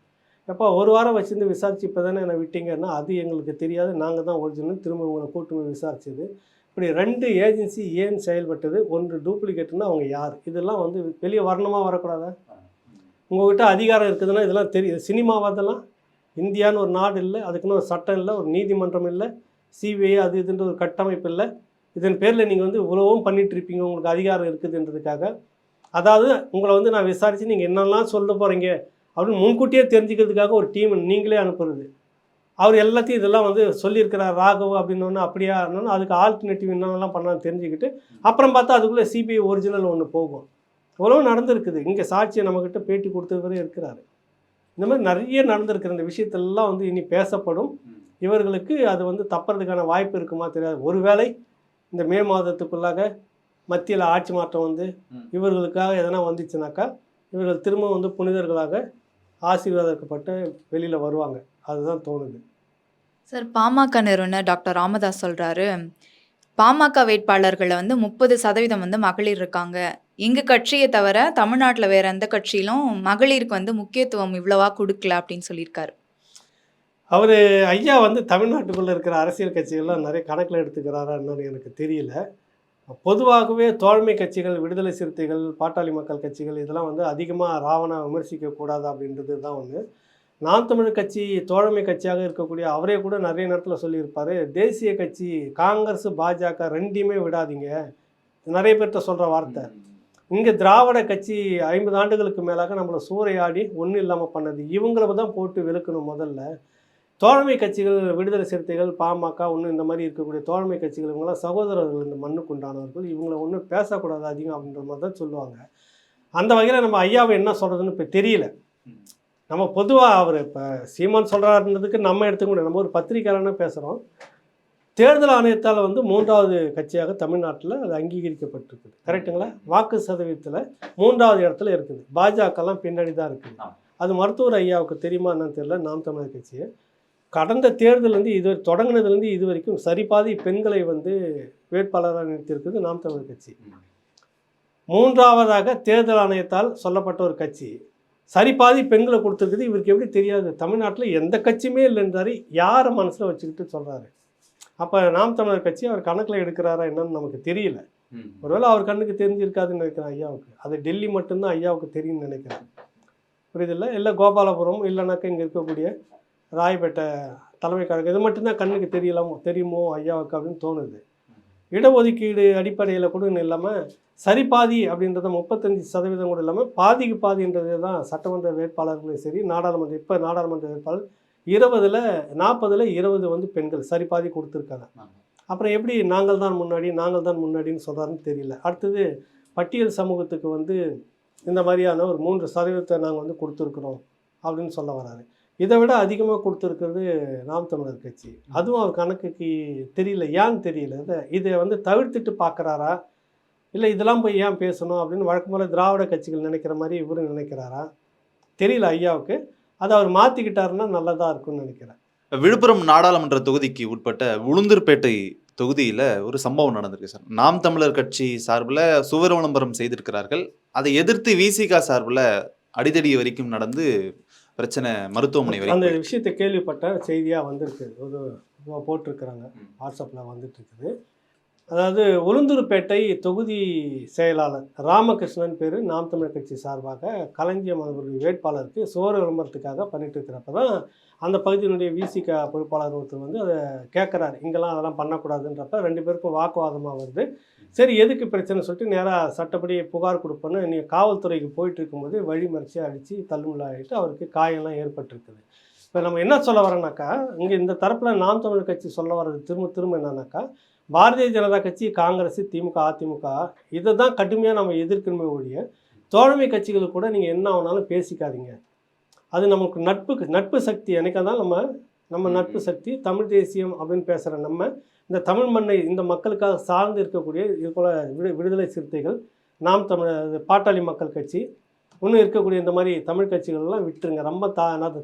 எப்போ ஒரு வாரம் வச்சுருந்து விசாரித்து இப்போ தானே என்னை விட்டீங்கன்னா அது எங்களுக்கு தெரியாது, நாங்கள் தான் ஒரிஜினல், திரும்ப உங்களை கூட்டு போய் விசாரிச்சது. இப்படி 2 ஏஜென்சி ஏன் செயல்பட்டது, ஒன்று டூப்ளிகேட்னா அவங்க யார், இதெல்லாம் வந்து வெளியே வரணுமா வரக்கூடாதா? உங்கள்கிட்ட அதிகாரம் இருக்குதுன்னா இதெல்லாம் தெரியுது. சினிமாவாதெல்லாம் இந்தியான்னு ஒரு நாடு இல்லை, அதுக்குன்னு ஒரு சட்டம் இல்லை, ஒரு நீதிமன்றம் இல்லை, சிபிஐ அது இதுன்ற ஒரு கட்டமைப்பு இல்லை. இதன் பேரில் நீங்கள் வந்து இவ்வளவும் பண்ணிகிட்டு இருப்பீங்க, உங்களுக்கு அதிகாரம் இருக்குதுன்றதுக்காக. அதாவது உங்களை வந்து நான் விசாரித்து நீங்கள் என்னெல்லாம் சொல்ல போகிறீங்க அப்படின்னு முன்கூட்டியே தெரிஞ்சுக்கிறதுக்காக ஒரு டீம் நீங்களே அனுப்புறது. அவர் எல்லாத்தையும் இதெல்லாம் வந்து சொல்லியிருக்கிறார் ராகவ் அப்படின்னோன்னு, அப்படியா இருந்தோன்னு அதுக்கு ஆல்டர்னேட்டிவ் என்னென்னலாம் பண்ணான்னு தெரிஞ்சுக்கிட்டு அப்புறம் பார்த்தா அதுக்குள்ளே சிபிஐ ஒரிஜினல் ஒன்று போகும். இவ்வளோ நடந்திருக்குது. இங்கே சாட்சியை நம்மக்கிட்ட பேட்டி கொடுத்தவரே இருக்கிறாரு. இந்த மாதிரி நிறைய நடந்திருக்கிற இந்த விஷயத்தெல்லாம் வந்து இனி பேசப்படும். இவர்களுக்கு அது வந்து தப்புறதுக்கான வாய்ப்பு இருக்குமா தெரியாது. ஒருவேளை இந்த மே மாதத்துக்குள்ளாக மத்தியில் ஆட்சி மாற்றம் வந்து இவர்களுக்காக எதனா வந்துச்சுனாக்கா இவர்கள் திரும்ப வந்து புனிதர்களாக ஆசீர்வாதக்கப்பட்டு வெளியில் வருவாங்க. அதுதான் தோணுது. சார், பாமக நிறுவனர் டாக்டர் ராமதாஸ் சொல்கிறாரு, பாமக வேட்பாளர்களில் வந்து 30% வந்து மகளிர் இருக்காங்க. எங்கள் கட்சியை தவிர தமிழ்நாட்டில் வேறு எந்த கட்சியிலும் மகளிருக்கு வந்து முக்கியத்துவம் இவ்வளவா கொடுக்கல அப்படின்னு சொல்லியிருக்காரு. அவர் ஐயா வந்து தமிழ்நாட்டுக்குள்ளே இருக்கிற அரசியல் கட்சிகள்லாம் நிறைய கணக்கில் எடுத்துக்கிறாரா என்னன்னு எனக்கு தெரியல. பொதுவாகவே தோழமை கட்சிகள், விடுதலை சிறுத்தைகள், பாட்டாளி மக்கள் கட்சிகள் இதெல்லாம் வந்து அதிகமாக ராவணா விமர்சிக்கக்கூடாது அப்படின்றது தான் ஒன்று. நாம் தமிழர் கட்சி தோழமை கட்சியாக இருக்கக்கூடிய அவரே கூட நிறைய நேரத்தில் சொல்லியிருப்பார், தேசிய கட்சி காங்கிரஸ் பாஜக 2யுமே விடாதீங்க, நிறைய பேர்கிட்ட சொல்கிற வார்த்தை. இங்கே திராவிட கட்சி 50 ஆண்டுகளுக்கு மேலாக நம்மளை சூறையாடி ஒன்றும் இல்லாமல் பண்ணது, இவங்கள தான் போட்டு வெளுக்கணும். முதல்ல தோழமை கட்சிகள், விடுதலை சிறுத்தைகள், பாமக ஒன்றும் இந்த மாதிரி இருக்கக்கூடிய தோழமை கட்சிகள் இவங்களாம் சகோதரர்கள், இந்த மண்ணுக்கு உண்டானவர்கள், இவங்களை ஒன்றும் பேசக்கூடாது அதிகம் அப்படின்ற மாதிரி தான் சொல்லுவாங்க. அந்த வகையில் நம்ம ஐயாவை என்ன சொல்கிறதுன்னு இப்போ தெரியல. நம்ம பொதுவாக அவர் இப்போ சீமான் சொல்கிறாருன்றதுக்கு நம்ம எடுத்துக்க முடியாது. நம்ம ஒரு பத்திரிக்கையாளன்னு பேசுகிறோம். தேர்தல் ஆணையத்தால் வந்து 3வது கட்சியாக தமிழ்நாட்டில் அது அங்கீகரிக்கப்பட்டிருக்குது. கரெக்டுங்களா? வாக்கு சதவீதத்தில் 3வது இடத்துல இருக்குது. பாஜகலாம் பின்னாடி தான் இருக்குது. அது மருத்துவர் ஐயாவுக்கு தெரியுமா என்னன்னு தெரியல. நாம் தமிழர் கட்சியை கடந்த தேர்தலேருந்து இதுவரை தொடங்கினதுலேருந்து இது வரைக்கும் சரிபாதி பெண்களை வந்து வேட்பாளராக நிறுத்தியிருக்குது நாம் தமிழர் கட்சி. 3வதாக தேர்தல் ஆணையத்தால் சொல்லப்பட்ட ஒரு கட்சி சரிபாதி பெண்களை கொடுத்துருக்குது. இவருக்கு எப்படி தெரியாது? தமிழ்நாட்டில் எந்த கட்சியுமே இல்லைன்றாரு. யாரை மனசில் வச்சுக்கிட்டு சொல்கிறாரு? அப்போ நாம் தமிழர் கட்சி அவர் கணக்கில் எடுக்கிறாரா என்னன்னு நமக்கு தெரியல. ஒருவேளை அவர் கண்ணுக்கு தெரிஞ்சிருக்காதுன்னு நினைக்கிறேன் ஐயாவுக்கு. அது டெல்லி மட்டும்தான் ஐயாவுக்கு தெரியும்னு நினைக்கிறேன். புரியுதில்லை? இல்லை கோபாலபுரம், இல்லைனாக்கா இங்கே இருக்கக்கூடிய ராயப்பேட்டை தலைமை கழகம், இது மட்டும்தான் கண்ணுக்கு தெரியுமோ ஐயாவுக்கு அப்படின்னு தோணுது. இடஒதுக்கீடு அடிப்படையில் கூட இல்லாமல் சரிபாதி அப்படின்றத 35% கூட இல்லாமல் பாதிக்கு பாதின்றது தான் சட்டமன்ற வேட்பாளர்களும் சரி, நாடாளுமன்ற இப்போ நாடாளுமன்ற வேட்பாளர் 20ல் 40ல் 20 வந்து பெண்கள் சரிபாதி கொடுத்துருக்காங்க. அப்புறம் எப்படி நாங்கள் தான் முன்னாடின்னு சொல்கிறாருன்னு தெரியல. அடுத்தது பட்டியல் சமூகத்துக்கு வந்து இந்த மாதிரியான ஒரு 3% நாங்கள் வந்து கொடுத்துருக்குறோம் அப்படின்னு சொல்ல வராரு. இதை விட அதிகமாக கொடுத்துருக்கிறது நாம் தமிழர் கட்சி. அதுவும் அவர் கணக்குக்கு தெரியல, ஏன்னு தெரியல. இதை வந்து தவிர்த்துட்டு பார்க்குறாரா, இல்லை இதெல்லாம் போய் ஏன் பேசணும் அப்படின்னு வழக்கம் போல் திராவிட கட்சிகள் நினைக்கிற மாதிரி இவரும் நினைக்கிறாரா தெரியல ஐயாவுக்கு. அதை அவர் மாற்றிக்கிட்டாருன்னா நல்லதாக இருக்கும்னு நினைக்கிறேன். விழுப்புரம் நாடாளுமன்ற தொகுதிக்கு உட்பட்ட உளுந்தூர்பேட்டை தொகுதியில ஒரு சம்பவம் நடந்திருக்கு சார். நாம் தமிழர் கட்சி சார்பில் சுவர் விளம்பரம் செய்திருக்கிறார்கள். அதை எதிர்த்து விசிக சார்பில் அடிதடி வரைக்கும் நடந்து பிரச்சனை மருத்துவமனை அந்த வரைக்கும். விஷயத்தை கேள்விப்பட்ட செய்தியாக வந்திருக்கு, ஒரு போட்டிருக்கிறாங்க, வாட்ஸ்அப்பில் வந்துட்டு இருக்குது. அதாவது உளுந்தூர்பேட்டை தொகுதி செயலாளர் ராமகிருஷ்ணன் பேர் நாம் தமிழர் கட்சி சார்பாக களஞ்சியம் அவர்களுடைய வேட்பாளருக்கு சுவர் விளம்பரத்துக்காக பண்ணிட்டு இருக்கிறப்ப தான் அந்த பகுதியினுடைய விசிக பொறுப்பாளர் ஒருத்தர் வந்து அதை கேட்குறாரு, இங்கெல்லாம் அதெல்லாம் பண்ணக்கூடாதுன்றப்ப 2 பேருக்கும் வாக்குவாதமாக வருது. சரி எதுக்கு பிரச்சனை சொல்லிட்டு நேராக சட்டப்படி புகார் கொடுப்போன்னு நீங்கள் காவல்துறைக்கு போயிட்டு இருக்கும்போது வழி மறிச்சு அடித்து தள்ளுமுள்ளாகிட்டு அவருக்கு காயெல்லாம் ஏற்பட்டிருக்குது. இப்போ நம்ம என்ன சொல்ல வரோம்னாக்கா, இங்கே இந்த தரப்பில் நாம் தமிழர் கட்சி சொல்ல வர்றது திரும்ப என்னன்னாக்கா, பாரதிய ஜனதா கட்சி, காங்கிரஸ், திமுக, அதிமுக இதை தான் கடுமையாக நம்ம எதிர்க்கணுமே ஒழிய தோழமை கட்சிகள் கூட நீங்கள் என்ன ஆனாலும் பேசிக்காதீங்க. அது நமக்கு நட்பு சக்தி. எனக்காக தான் நம்ம நட்பு சக்தி தமிழ் தேசியம் அப்படின்னு பேசுகிற நம்ம இந்த தமிழ் மண்ணை இந்த மக்களுக்காக சார்ந்து இருக்கக்கூடிய இது போல் விடுதலை சிறுத்தைகள், நாம் தமிழர், பாட்டாளி மக்கள் கட்சி, இன்னும் இருக்கக்கூடிய இந்த மாதிரி தமிழ் கட்சிகள்லாம் விட்டுருங்க. ரொம்ப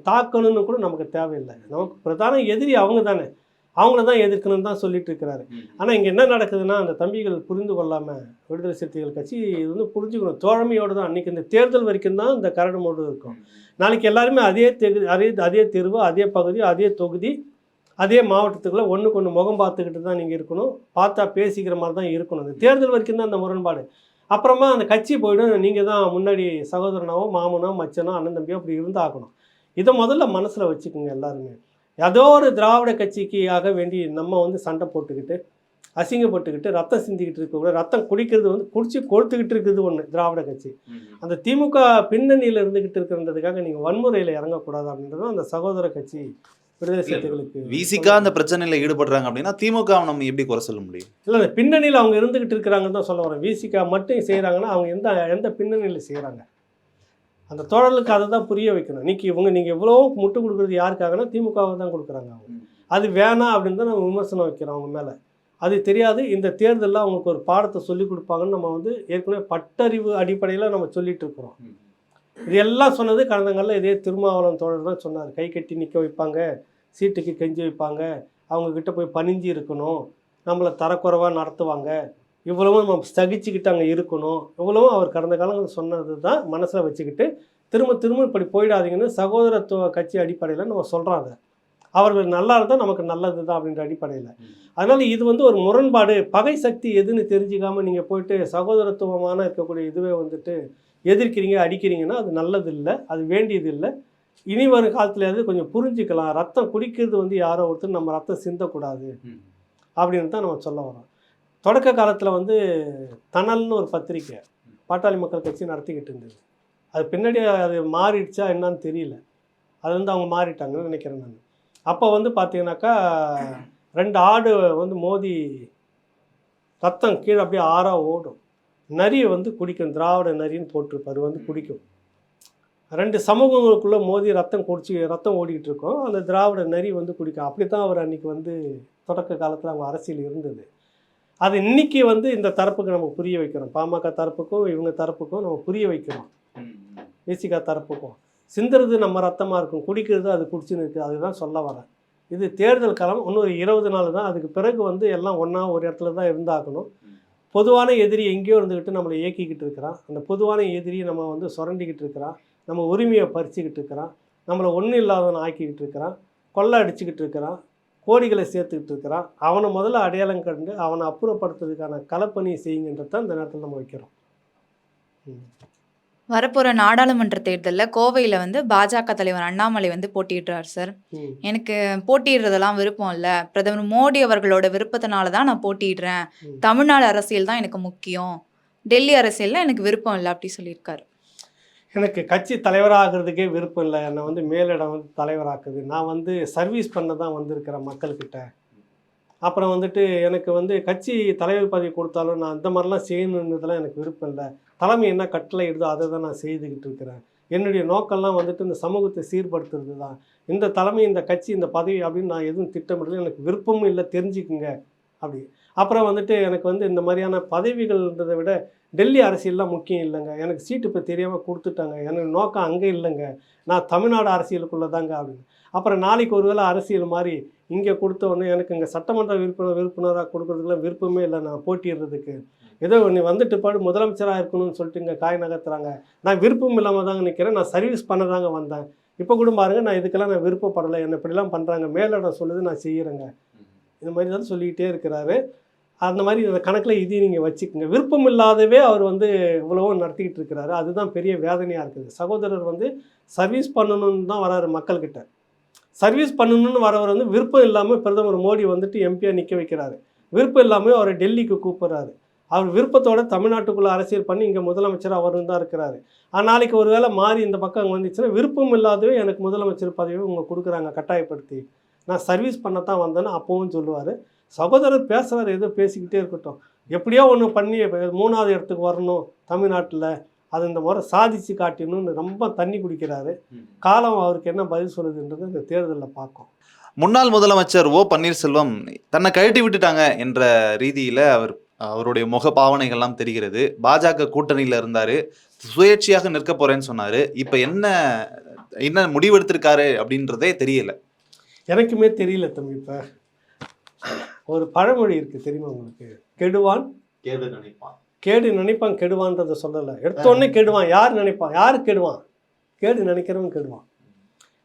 தாக்கணும்னு கூட நமக்கு தேவையில்லை. நமக்கு பிரதான எதிரி அவங்க தானே, அவங்கள தான் எதிர்க்கணும்னு தான் சொல்லிட்டு இருக்கிறாரு. ஆனால் இங்கே என்ன நடக்குதுன்னா, அந்த தம்பிகள் புரிந்து கொள்ளாமல் விடுதலை சிறுத்தைகள் கட்சி இது வந்து புரிஞ்சுக்கணும். தோழமையோடு தான் அன்றைக்கி இந்த தேர்தல் வரைக்கும் தான் இந்த கரடு மோடு இருக்கும். நாளைக்கு எல்லாருமே அதே தெருவு, அதே பகுதி, அதே தொகுதி, அதே மாவட்டத்துக்குள்ளே ஒன்றுக்கு ஒன்று முகம் பார்த்துக்கிட்டு தான் நீங்கள் இருக்கணும். பார்த்தா பேசிக்கிற மாதிரி தான் இருக்கணும். இந்த தேர்தல் வரைக்கும் தான் அந்த முரண்பாடு. அப்புறமா அந்த கட்சி போய்டும், நீங்கள் தான் முன்னாடி சகோதரனாவோ மாமனோ மச்சனோ அண்ணன் தம்பியோ அப்படி இருந்தாகணும். இதை முதல்ல மனசில் வச்சுக்கோங்க எல்லாருமே. ஏதோ ஒரு திராவிட கட்சிக்காக வேண்டி நம்ம வந்து சண்டை போட்டுக்கிட்டு அசிங்கப்பட்டுக்கிட்டு ரத்தம் சிந்திக்கிட்டு இருக்க, ரத்தம் குடிக்கிறது வந்து குடிச்சு கொழுத்துக்கிட்டு இருக்குது ஒன்று திராவிட கட்சி. அந்த திமுக பின்னணியில் இருந்துக்கிட்டு இருக்கிறதுக்காக நீங்கள் வன்முறையில் இறங்கக்கூடாது அப்படின்றது அந்த சகோதர கட்சி விடுதலை சிறுத்தைகளுக்கு. விசிக அந்த பிரச்சனையில் ஈடுபடுறாங்க அப்படின்னா திமுக நம்ம எப்படி குறை சொல்ல முடியும்? இல்லை, அந்த பின்னணியில் அவங்க இருந்துக்கிட்டு இருக்கிறாங்கன்னு தான் சொல்ல வரேன். விசிக மட்டும் செய்கிறாங்கன்னா அவங்க எந்த பின்னணியில் செய்கிறாங்க, அந்த தோழர்களுக்கு அதை தான் புரிய வைக்கணும். நீங்கள் எவ்வளோ முட்டு கொடுக்குறது யாருக்காகனா திமுகவை தான் கொடுக்குறாங்க. அவங்க அது வேணாம் அப்படின்னு தான் நம்ம விமர்சனம் வைக்கிறோம் அவங்க மேலே. அது தெரியாது. இந்த தேர்தலில் அவங்களுக்கு ஒரு பாடத்தை சொல்லிக் கொடுப்பாங்கன்னு நம்ம வந்து ஏற்கனவே பட்டறிவு அடிப்படையில் நம்ம சொல்லிட்டு இருக்கிறோம். இது எல்லாம் சொன்னது கடந்த காலில் இதே திருமாவளவன் தோழர் தான் சொன்னார். கை கட்டி நிற்க வைப்பாங்க, சீட்டுக்கு கெஞ்சி வைப்பாங்க, அவங்கக்கிட்ட போய் பணிஞ்சு இருக்கணும், நம்மளை தரக்குறைவாக நடத்துவாங்க, இவ்வளவும் நம்ம சகிச்சுக்கிட்டு அங்கே இருக்கணும், இவ்வளவும் அவர் கடந்த காலங்கள் சொன்னது தான் மனசில் வச்சுக்கிட்டு திரும்ப இப்படி போயிடாதீங்கன்னு சகோதரத்துவ கட்சி அடிப்படையில் நம்ம சொல்கிறோம். அதை அவர்கள் நல்லா இருந்தால் நமக்கு நல்லது தான் அப்படின்ற அடிப்படையில். அதனால் இது வந்து ஒரு முரண்பாடு. பகை சக்தி எதுன்னு தெரிஞ்சுக்காமல் நீங்கள் போயிட்டு சகோதரத்துவமான இருக்கக்கூடிய இதுவே வந்துட்டு எதிர்க்கிறீங்க, அடிக்கிறீங்கன்னா அது நல்லது இல்லை, அது வேண்டியது இல்லை. இனி வரும் காலத்துலையாவது கொஞ்சம் புரிஞ்சுக்கலாம். ரத்தம் குடிக்கிறது வந்து யாரோ ஒருத்தர் நம்ம ரத்தம் சிந்தக்கூடாது அப்படின்னு தான் நம்ம சொல்ல வரோம். தொடக்க காலத்தில் வந்து தணல்னு ஒரு பத்திரிக்கை பாட்டாளி மக்கள் கட்சி நடத்திக்கிட்டு இருந்தது. அது பின்னாடி அது மாறிடுச்சா என்னன்னு தெரியல. அது வந்து அவங்க மாறிட்டாங்கன்னு நினைக்கிறேன் நான். அப்போ வந்து பார்த்தீங்கன்னாக்கா 2 ஆடு வந்து மோதி ரத்தம் கீழே அப்படியே ஆறாக ஓடும். நரியை வந்து குடிக்கும், திராவிட நரின்னு போட்டிருப்பார், வந்து குடிக்கும். 2 சமூகங்களுக்குள்ளே மோதி ரத்தம் ஓடிக்கிட்டு இருக்கோம். அந்த திராவிட நரி வந்து குடிக்கும். அப்படி தான் அவர் அன்றைக்கி வந்து தொடக்க காலத்தில் அவங்க அரசியல் இருந்தது. அது இன்றைக்கி வந்து இந்த தரப்புக்கு நம்ம புரிய வைக்கிறோம். பாமக தரப்புக்கும் இவங்க தரப்புக்கும் நம்ம புரிய வைக்கிறோம். விசிக தரப்புக்கும் சிந்துறது நம்ம ரத்தமாக இருக்கும், குடிக்கிறது அது குடிச்சுன்னு இருக்குது. அதுதான் சொல்ல வரேன். இது தேர்தல் காலம், இன்னொரு 20 நாள் தான். அதுக்கு பிறகு வந்து எல்லாம் ஒன்றா ஒரு இடத்துல தான் இருந்தாகணும். பொதுவான எதிரி எங்கேயோ இருந்துக்கிட்டு நம்மளை இயக்கிக்கிட்டு இருக்கிறான். அந்த பொதுவான எதிரியை நம்ம வந்து சுரண்டிக்கிட்டு இருக்கிறான். நம்ம உரிமையை பறிச்சுக்கிட்டு இருக்கிறான். நம்மளை ஒன்றும் இல்லாதவனை ஆக்கிக்கிட்டு இருக்கிறான். கொள்ளை அடிச்சுக்கிட்டு இருக்கிறான். கோடிகளை சேர்த்துக்கிட்டு இருக்கிறான். அவனை முதல்ல அடையாளம் கண்டு அவனை அப்புறப்படுத்துறதுக்கான களப்பணியை செய்யுங்கன்றது தான் இந்த நேரத்தில் நம்ம வைக்கிறோம். வரப்போகிற நாடாளுமன்ற தேர்தலில் கோவையில் வந்து பாஜக தலைவர் அண்ணாமலை வந்து போட்டியிடுறார் சார். எனக்கு போட்டியிடுறதெல்லாம் விருப்பம் இல்லை, பிரதமர் மோடி அவர்களோட விருப்பத்தினால தான் நான் போட்டியிடுறேன், தமிழ்நாடு அரசியல் தான் எனக்கு முக்கியம், டெல்லி அரசியலில் எனக்கு விருப்பம் இல்லை அப்படி சொல்லியிருக்காரு. எனக்கு கட்சி தலைவராகிறதுக்கே விருப்பம் இல்லை, என்னை வந்து மேலிடம் வந்து தலைவராக்குது, நான் வந்து சர்வீஸ் பண்ண தான் வந்திருக்கிறேன் மக்கள்கிட்ட அப்புறம் வந்துட்டு எனக்கு வந்து கட்சி தலைவர் பதவி கொடுத்தாலும் நான் அந்த மாதிரிலாம் செய்யணுன்றதெல்லாம் எனக்கு விருப்பம் இல்லை. தலைமை என்ன கட்டளை இடுதோ அதை தான் நான் செய்துக்கிட்டு இருக்கிறேன். என்னுடைய நோக்கம்லாம் வந்துட்டு இந்த சமூகத்தை சீர்படுத்துறது தான். இந்த தலைமை, இந்த கட்சி, இந்த பதவி அப்படின்னு நான் எதுவும் திட்டமிடல. எனக்கு விருப்பமும் இல்லை, தெரிஞ்சுக்குங்க அப்படி. அப்புறம் வந்துட்டு எனக்கு வந்து இந்த மாதிரியான பதவிகள்ன்றதை விட டெல்லி அரசியல்லாம் முக்கியம் இல்லைங்க. எனக்கு சீட்டு இப்போ தெரியாமல் கொடுத்துட்டாங்க. எனக்கு நோக்கம் அங்கே இல்லைங்க. நான் தமிழ்நாடு அரசியலுக்குள்ளே தாங்க அப்படின்னு. அப்புறம் நாளைக்கு ஒரு வேளை அரசியல் மாதிரி இங்கே கொடுத்த உடனே எனக்கு இங்கே சட்டமன்ற விருப்பினராக கொடுக்குறதுக்குலாம் விருப்பமே இல்லை நான் போட்டிடுறதுக்கு. ஏதோ நீ வந்துட்டு பாடு முதலமைச்சராக இருக்கணும்னு சொல்லிட்டு இங்கே காய் நகர்த்துறாங்க. நான் விருப்பம் இல்லாமல் தாங்க நிற்கிறேன். நான் சர்வீஸ் பண்ண தாங்க வந்தேன். இப்போ கூட பாருங்கள், நான் இதுக்கெல்லாம் நான் விருப்பப்படலை. என்னை இப்படிலாம் பண்ணுறாங்க, மேலிடம் சொல்லுது நான் செய்கிறேங்க. இந்த மாதிரி தான் சொல்லிக்கிட்டே இருக்கிறாரு. அந்த மாதிரி இந்த கணக்கில் இதையும் நீங்கள் வச்சுக்கோங்க. விருப்பம் இல்லாதவே அவர் வந்து இவ்வளவோ நடத்திக்கிட்டு இருக்கிறாரு. அதுதான் பெரிய வேதனையாக இருக்குது. சகோதரர் வந்து சர்வீஸ் பண்ணணுன்னு தான் வராரு மக்கள்கிட்ட. சர்வீஸ் பண்ணணுன்னு வரவர் வந்து விருப்பம் இல்லாமல் பிரதமர் மோடி வந்துட்டு எம்பியாக நிற்க வைக்கிறாரு. விருப்பம் இல்லாமல் அவரை டெல்லிக்கு கூப்பிட்றாரு. அவர் விருப்பத்தோட தமிழ்நாட்டுக்குள்ளே அரசியல் பண்ணி இங்கே முதலமைச்சர் அவர் தான் இருக்கிறாரு. நாளைக்கு ஒரு வேளை மாறி இந்த பக்கம் அங்கே வந்துச்சுன்னா விருப்பம் இல்லாதவே எனக்கு முதலமைச்சர் பதவியை இவங்க கொடுக்குறாங்க கட்டாயப்படுத்தி. நான் சர்வீஸ் பண்ணத்தான் வந்தேன்னு அப்பவும் சொல்லுவார். சகோதரர் பேசுகிறார், ஏதோ பேசிக்கிட்டே இருக்கட்டும். எப்படியோ ஒன்று பண்ணி 3வது இடத்துக்கு வரணும் தமிழ்நாட்டில், அது இந்த முறை சாதிச்சு காட்டணும்னு ரொம்ப தண்ணி குடிக்கிறாரு. காலம் அவருக்கு என்ன பதில் சொல்லுதுன்றது இந்த தேர்தலில் பார்க்கும். முன்னாள் முதலமைச்சர் ஓ பன்னீர்செல்வம் தன்னை கழட்டி விட்டுட்டாங்க என்ற ரீதியில் அவருடைய முக பாவனைகள்லாம் தெரிகிறது. பாஜக கூட்டணியில் இருந்தார், சுயேட்சையாக நிற்க போகிறேன்னு சொன்னார். இப்போ என்ன முடிவெடுத்திருக்காரு அப்படின்றதே தெரியல. எனக்குமே தெரியல தம்பி. இப்போ ஒரு பழமொழி இருக்குது தெரியுமா உங்களுக்கு? கெடுவான் கேடு நினைப்பான். கேடு நினைப்பான், கெடுவான்றதை சொல்லலை. எடுத்தோடனே கெடுவான். யார் நினைப்பான்? யார் கெடுவான்? கேடு நினைக்கிறவன் கெடுவான்.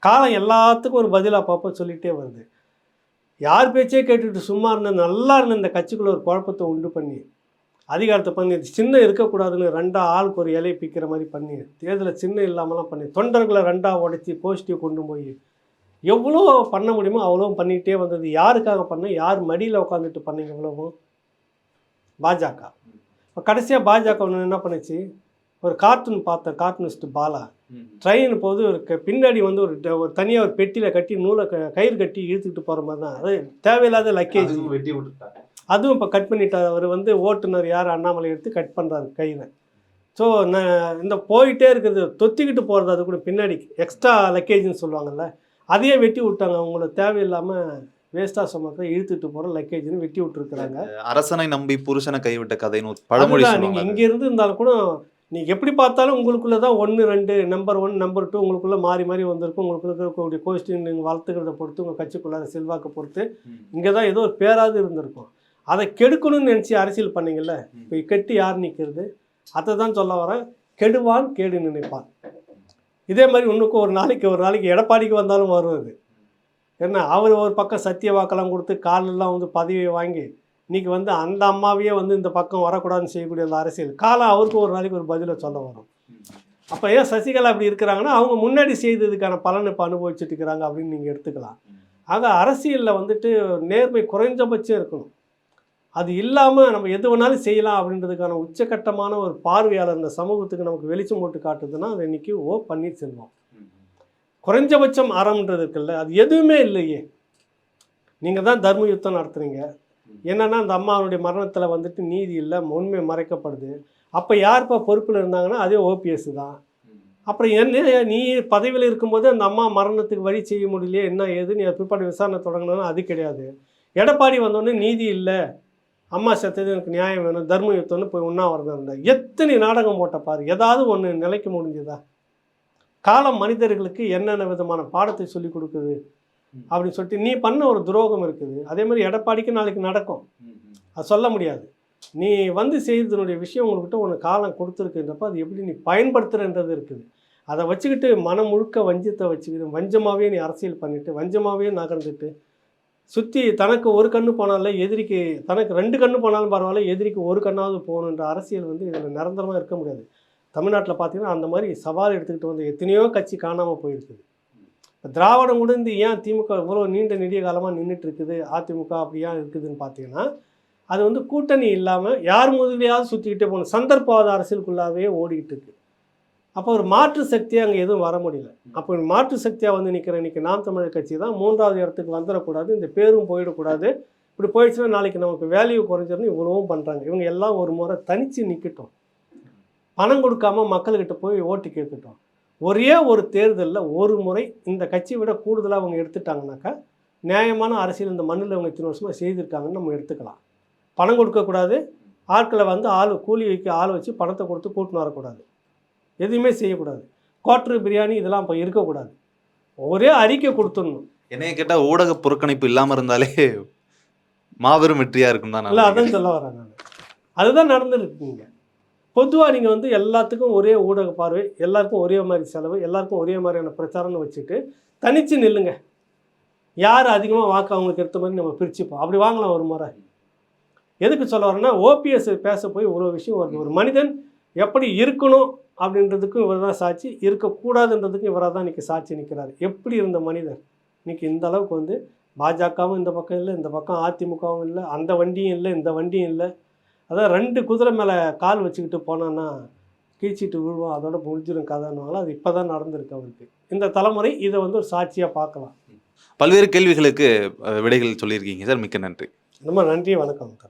காலம் எல்லாத்துக்கும் ஒரு பதில் அப்பப்போ சொல்லிகிட்டே வருது. யார் பேச்சே கேட்டுட்டு சும்மா இருந்த நல்லா இருந்த இந்த கட்சிக்குள்ளே ஒரு குழப்பத்தை உண்டு பண்ணி அதிகாரத்தை பண்ணி சின்ன இருக்கக்கூடாதுன்னு 2 ஆளுக்கு ஒரு இலையை பிக்கிற மாதிரி பண்ணி தேர்தலில் சின்ன இல்லாமலாம் பண்ணி தொண்டர்களை 2 உடைச்சி போஸ்டிவ் கொண்டு போய் எவ்வளோ பண்ண முடியுமோ அவ்வளோ பண்ணிக்கிட்டே வந்தது. யாருக்காக பண்ண? யார் மடியில் உட்காந்துட்டு பண்ணீங்க? எவ்வளவோ பாஜக. இப்போ கடைசியாக பாஜக ஒன்று என்ன பண்ணுச்சு? ஒரு கார்ட்டூன் பார்த்தேன், கார்ட்டூனிஸ்ட் பாலா ட்ரெயின் போது ஒரு பின்னாடி வந்து ஒரு தனியாக ஒரு பெட்டியில் கட்டி நூலை கயிறு கட்டி இழுத்துக்கிட்டு போகிற மாதிரி தான். அது தேவையில்லாத லக்கேஜ் வெட்டி விட்டுட்டாங்க. அதுவும் இப்போ கட் பண்ணிட்டார். அவர் வந்து ஓட்டுநர் யார் அண்ணாமலை எடுத்து கட் பண்ணுறாரு கயிறை. ஸோ இந்த போயிட்டே இருக்கிறது தொத்திக்கிட்டு போகிறது, அது கூட பின்னாடி எக்ஸ்ட்ரா லக்கேஜ்னு சொல்லுவாங்கள்ல, அதையே வெட்டி விட்டாங்க. அவங்கள தேவையில்லாமல் வேஸ்ட்டாக சுமக்க இழுத்துட்டு போகிற லக்கேஜ்னு வெட்டி விட்டுருக்குறாங்க. அரசனை நம்பி புருஷனை கைவிட்ட கதைன்னு பழமொழி. நீங்கள் இங்கே இருந்து இருந்தாலும் கூட நீங்கள் எப்படி பார்த்தாலும் உங்களுக்குள்ளே தான் 1, 2 நம்பர் 1 நம்பர் 2 உங்களுக்குள்ளே மாறி மாறி வந்திருக்கும். உங்களுக்குள்ள இருக்கக்கூடிய கோஷ்டின் நீங்கள் வளர்த்துக்கிறத பொறுத்து, உங்கள் கட்சிக்குள்ளார செல்வாக்கை பொறுத்து இங்கே தான் ஏதோ ஒரு பேராது இருந்திருக்கும். அதை கெடுக்கணும்னு நினச்சி அரசியல் பண்ணீங்கல்ல, இப்போ கெட்டு யார் நிற்கிறது? அதை தான் சொல்ல வரேன். கெடுவான் கேடு நினைப்பான். இதே மாதிரி இன்னுக்கும் ஒரு நாளைக்கு எடப்பாடிக்கு வந்தாலும் வருவது. ஏன்னா அவர் ஒரு பக்கம் சத்திய வாக்கெல்லாம் கொடுத்து காலெல்லாம் வந்து பதவியை வாங்கி இன்றைக்கி வந்து அந்த அம்மாவையே வந்து இந்த பக்கம் வரக்கூடாதுன்னு செய்யக்கூடிய அந்த அரசியல் காலம் அவருக்கு ஒரு நாளைக்கு ஒரு பதிலை சொல்ல வரும். அப்போ ஏன் சசிகலா அப்படி இருக்கிறாங்கன்னா அவங்க முன்னாடி செய்ததுக்கான பலனை இப்போ அனுபவிச்சுட்டு இருக்கிறாங்க அப்படின்னு நீங்கள் எடுத்துக்கலாம். ஆக அரசியலில் வந்துட்டு நேர்மை குறைஞ்சபட்சம் இருக்கணும். அது இல்லாமல் நம்ம எது வேணாலும் செய்யலாம் அப்படின்றதுக்கான உச்சக்கட்டமான ஒரு பார்வையாளர் இந்த சமூகத்துக்கு நமக்கு வெளிச்சம் போட்டு காட்டுதுன்னா அது இன்றைக்கி ஓ பன்னீர்செல்வம். குறைஞ்சபட்சம் அறம்ன்றது இருக்குல்ல, அது எதுவுமே இல்லையே. நீங்கள் தான் தர்ம யுத்தம் நடத்துகிறீங்க. என்னென்னா அந்த அம்மாவுடைய மரணத்தில் வந்துட்டு நீதி இல்லை, உண்மை மறைக்கப்படுது. அப்போ யார்ப்பா பொறுப்பில் இருந்தாங்கன்னா அதே ஓபிஎஸ் தான். அப்புறம் என்ன நீ பதவியில் இருக்கும்போது அந்த அம்மா மரணத்துக்கு வழி செய்ய முடியலையே, என்ன ஏது நீ பிற்பாடு விசாரணை தொடங்கினா அது கிடையாது. எடப்பாடி வந்தோடனே நீதி இல்லை, அம்மா செத்தது எனக்கு நியாயம் வேணும், தர்ம யுத்தம்னு போய் உண்ணாவிரதம் இருந்தா. எத்தனை நாடகம் போட்ட பாரு, ஏதாவது ஒன்று நிலைக்க முடிஞ்சுதா? காலம் மனிதர்களுக்கு என்னென்ன விதமான பாடத்தை சொல்லி கொடுக்குது அப்படின்னு சொல்லிட்டு நீ பண்ண ஒரு துரோகம் இருக்குது. அதே மாதிரி எடப்பாடிக்கு நாளைக்கு நடக்கும், அது சொல்ல முடியாது. நீ வந்து செய்தனுடைய விஷயம் உங்கள்கிட்ட ஒன்று காலம் கொடுத்துருக்குன்றப்ப அது எப்படி நீ பயன்படுத்துகிறன்றது இருக்குது. அதை வச்சுக்கிட்டு மனம் முழுக்க வஞ்சத்தை வச்சுக்கிட்டு வஞ்சமாகவே நீ அரசியல் பண்ணிவிட்டு வஞ்சமாகவே நகர்ந்துட்டு சுற்றி தனக்கு ஒரு கண்ணு போனாலும் எதிரிக்கு தனக்கு 2 கண்ணு போனாலும் பரவாயில்ல, எதிரிக்கு ஒரு கண்ணாவது போகணுன்ற அரசியல் வந்து இதில் நிரந்தரமாக இருக்க முடியாது. தமிழ்நாட்டில் பார்த்தீங்கன்னா அந்த மாதிரி சவால் எடுத்துக்கிட்டு வந்து எத்தனையோ கட்சி காணாமல் போயிருக்குது. இப்போ திராவிடம் கூட இந்த ஏன் திமுக இவ்வளோ நீண்ட நெடிய காலமாக நின்றுட்டு இருக்குது, அதிமுக அப்படி ஏன் இருக்குதுன்னு பார்த்தீங்கன்னா அது வந்து கூட்டணி இல்லாமல் யார் முதலையாவது சுற்றிக்கிட்டே போகணும், சந்தர்ப்பவாத அரசியலுக்குள்ளாவே ஓடிக்கிட்டு இருக்குது. அப்போ ஒரு மாற்று சக்தியாக அங்கே எதுவும் வர முடியல. அப்போ மாற்று சக்தியாக வந்து நிற்கிற இன்றைக்கி நாம் தமிழர் கட்சி தான் 3வது இடத்துக்கு வந்துடக்கூடாது, இந்த பேரும் போயிடக்கூடாது, இப்படி போயிடுச்சுன்னா நாளைக்கு நமக்கு வேல்யூ குறைஞ்சிருந்து இவ்வளவும் பண்ணுறாங்க. இவங்க எல்லாம் ஒரு முறை தனித்து நிற்கட்டும், பணம் கொடுக்காம மக்கள்கிட்ட போய் ஓட்டு கேட்கட்டும். ஒரே ஒரு தேர்தலில் ஒரு முறை இந்த கட்சியை விட கூடுதலாக அவங்க எடுத்துட்டாங்கனாக்கா நியாயமான அரசியல் இந்த மண்ணில் அவங்க இத்தனை வருஷமாக செய்திருக்காங்கன்னு நம்ம எடுத்துக்கலாம். பணம் கொடுக்கக்கூடாது, ஆட்களை வந்து கூலி வைக்க ஆள் வச்சு பணத்தை கொடுத்து கூட்டின்னு வரக்கூடாது, எதுவுமே செய்யக்கூடாது, குவார்ட்ரு பிரியாணி இதெல்லாம் இப்போ இருக்கக்கூடாது. ஒரே அறிக்கை கொடுத்துடணும். என்னைய கேட்டால் ஊடக புறக்கணிப்பு இல்லாமல் இருந்தாலே மாபெரும் வெற்றியாக இருக்கும் தான். இல்லை, அதான் சொல்ல வரேன் நான். அதுதான் நடந்துருக்குங்க. பொதுவாக நீங்கள் வந்து எல்லாத்துக்கும் ஒரே ஊடக பார்வை, எல்லாருக்கும் ஒரே மாதிரி செலவு, எல்லாருக்கும் ஒரே மாதிரியான பிரச்சாரம்னு வச்சுட்டு தனித்து நில்லுங்க. யார் அதிகமாக வாக்கு அவங்களுக்கு எடுத்த மாதிரி நம்ம பிரிச்சுப்போம். அப்படி வாங்கலாம் ஒரு முறை. எதுக்கு சொல்ல வரேன்னா, ஓபிஎஸ் பேச போய் ஒரு விஷயம் வருது. ஒரு மனிதன் எப்படி இருக்கணும் அப்படின்றதுக்கும் இவர் தான் சாட்சி, இருக்கக்கூடாதுன்றதுக்கும் இவராக தான் இன்றைக்கி சாட்சி நிற்கிறார். எப்படி இருந்த மனிதர் இன்றைக்கி இந்த அளவுக்கு வந்து பாஜகவும் இந்த பக்கம் இல்லை, இந்த பக்கம் அதிமுகவும் இல்லை, அந்த வண்டியும் இல்லை, இந்த வண்டியும் இல்லை. அதான் 2 குதிரை மேலே கால் வச்சுக்கிட்டு போனான்னா கீழ்ச்சிட்டு விழுவோம், அதோட முடிஞ்சிடும் கதைன்னாலும் அது இப்போ தான் நடந்திருக்கு அவருக்கு. இந்த தலைமுறை இதை வந்து ஒரு சாட்சியாக பார்க்கலாம். பல்வேறு கேள்விகளுக்கு விடைகள் சொல்லியிருக்கீங்க சார். மிக்க நன்றி. ரொம்ப நன்றி, வணக்கம்.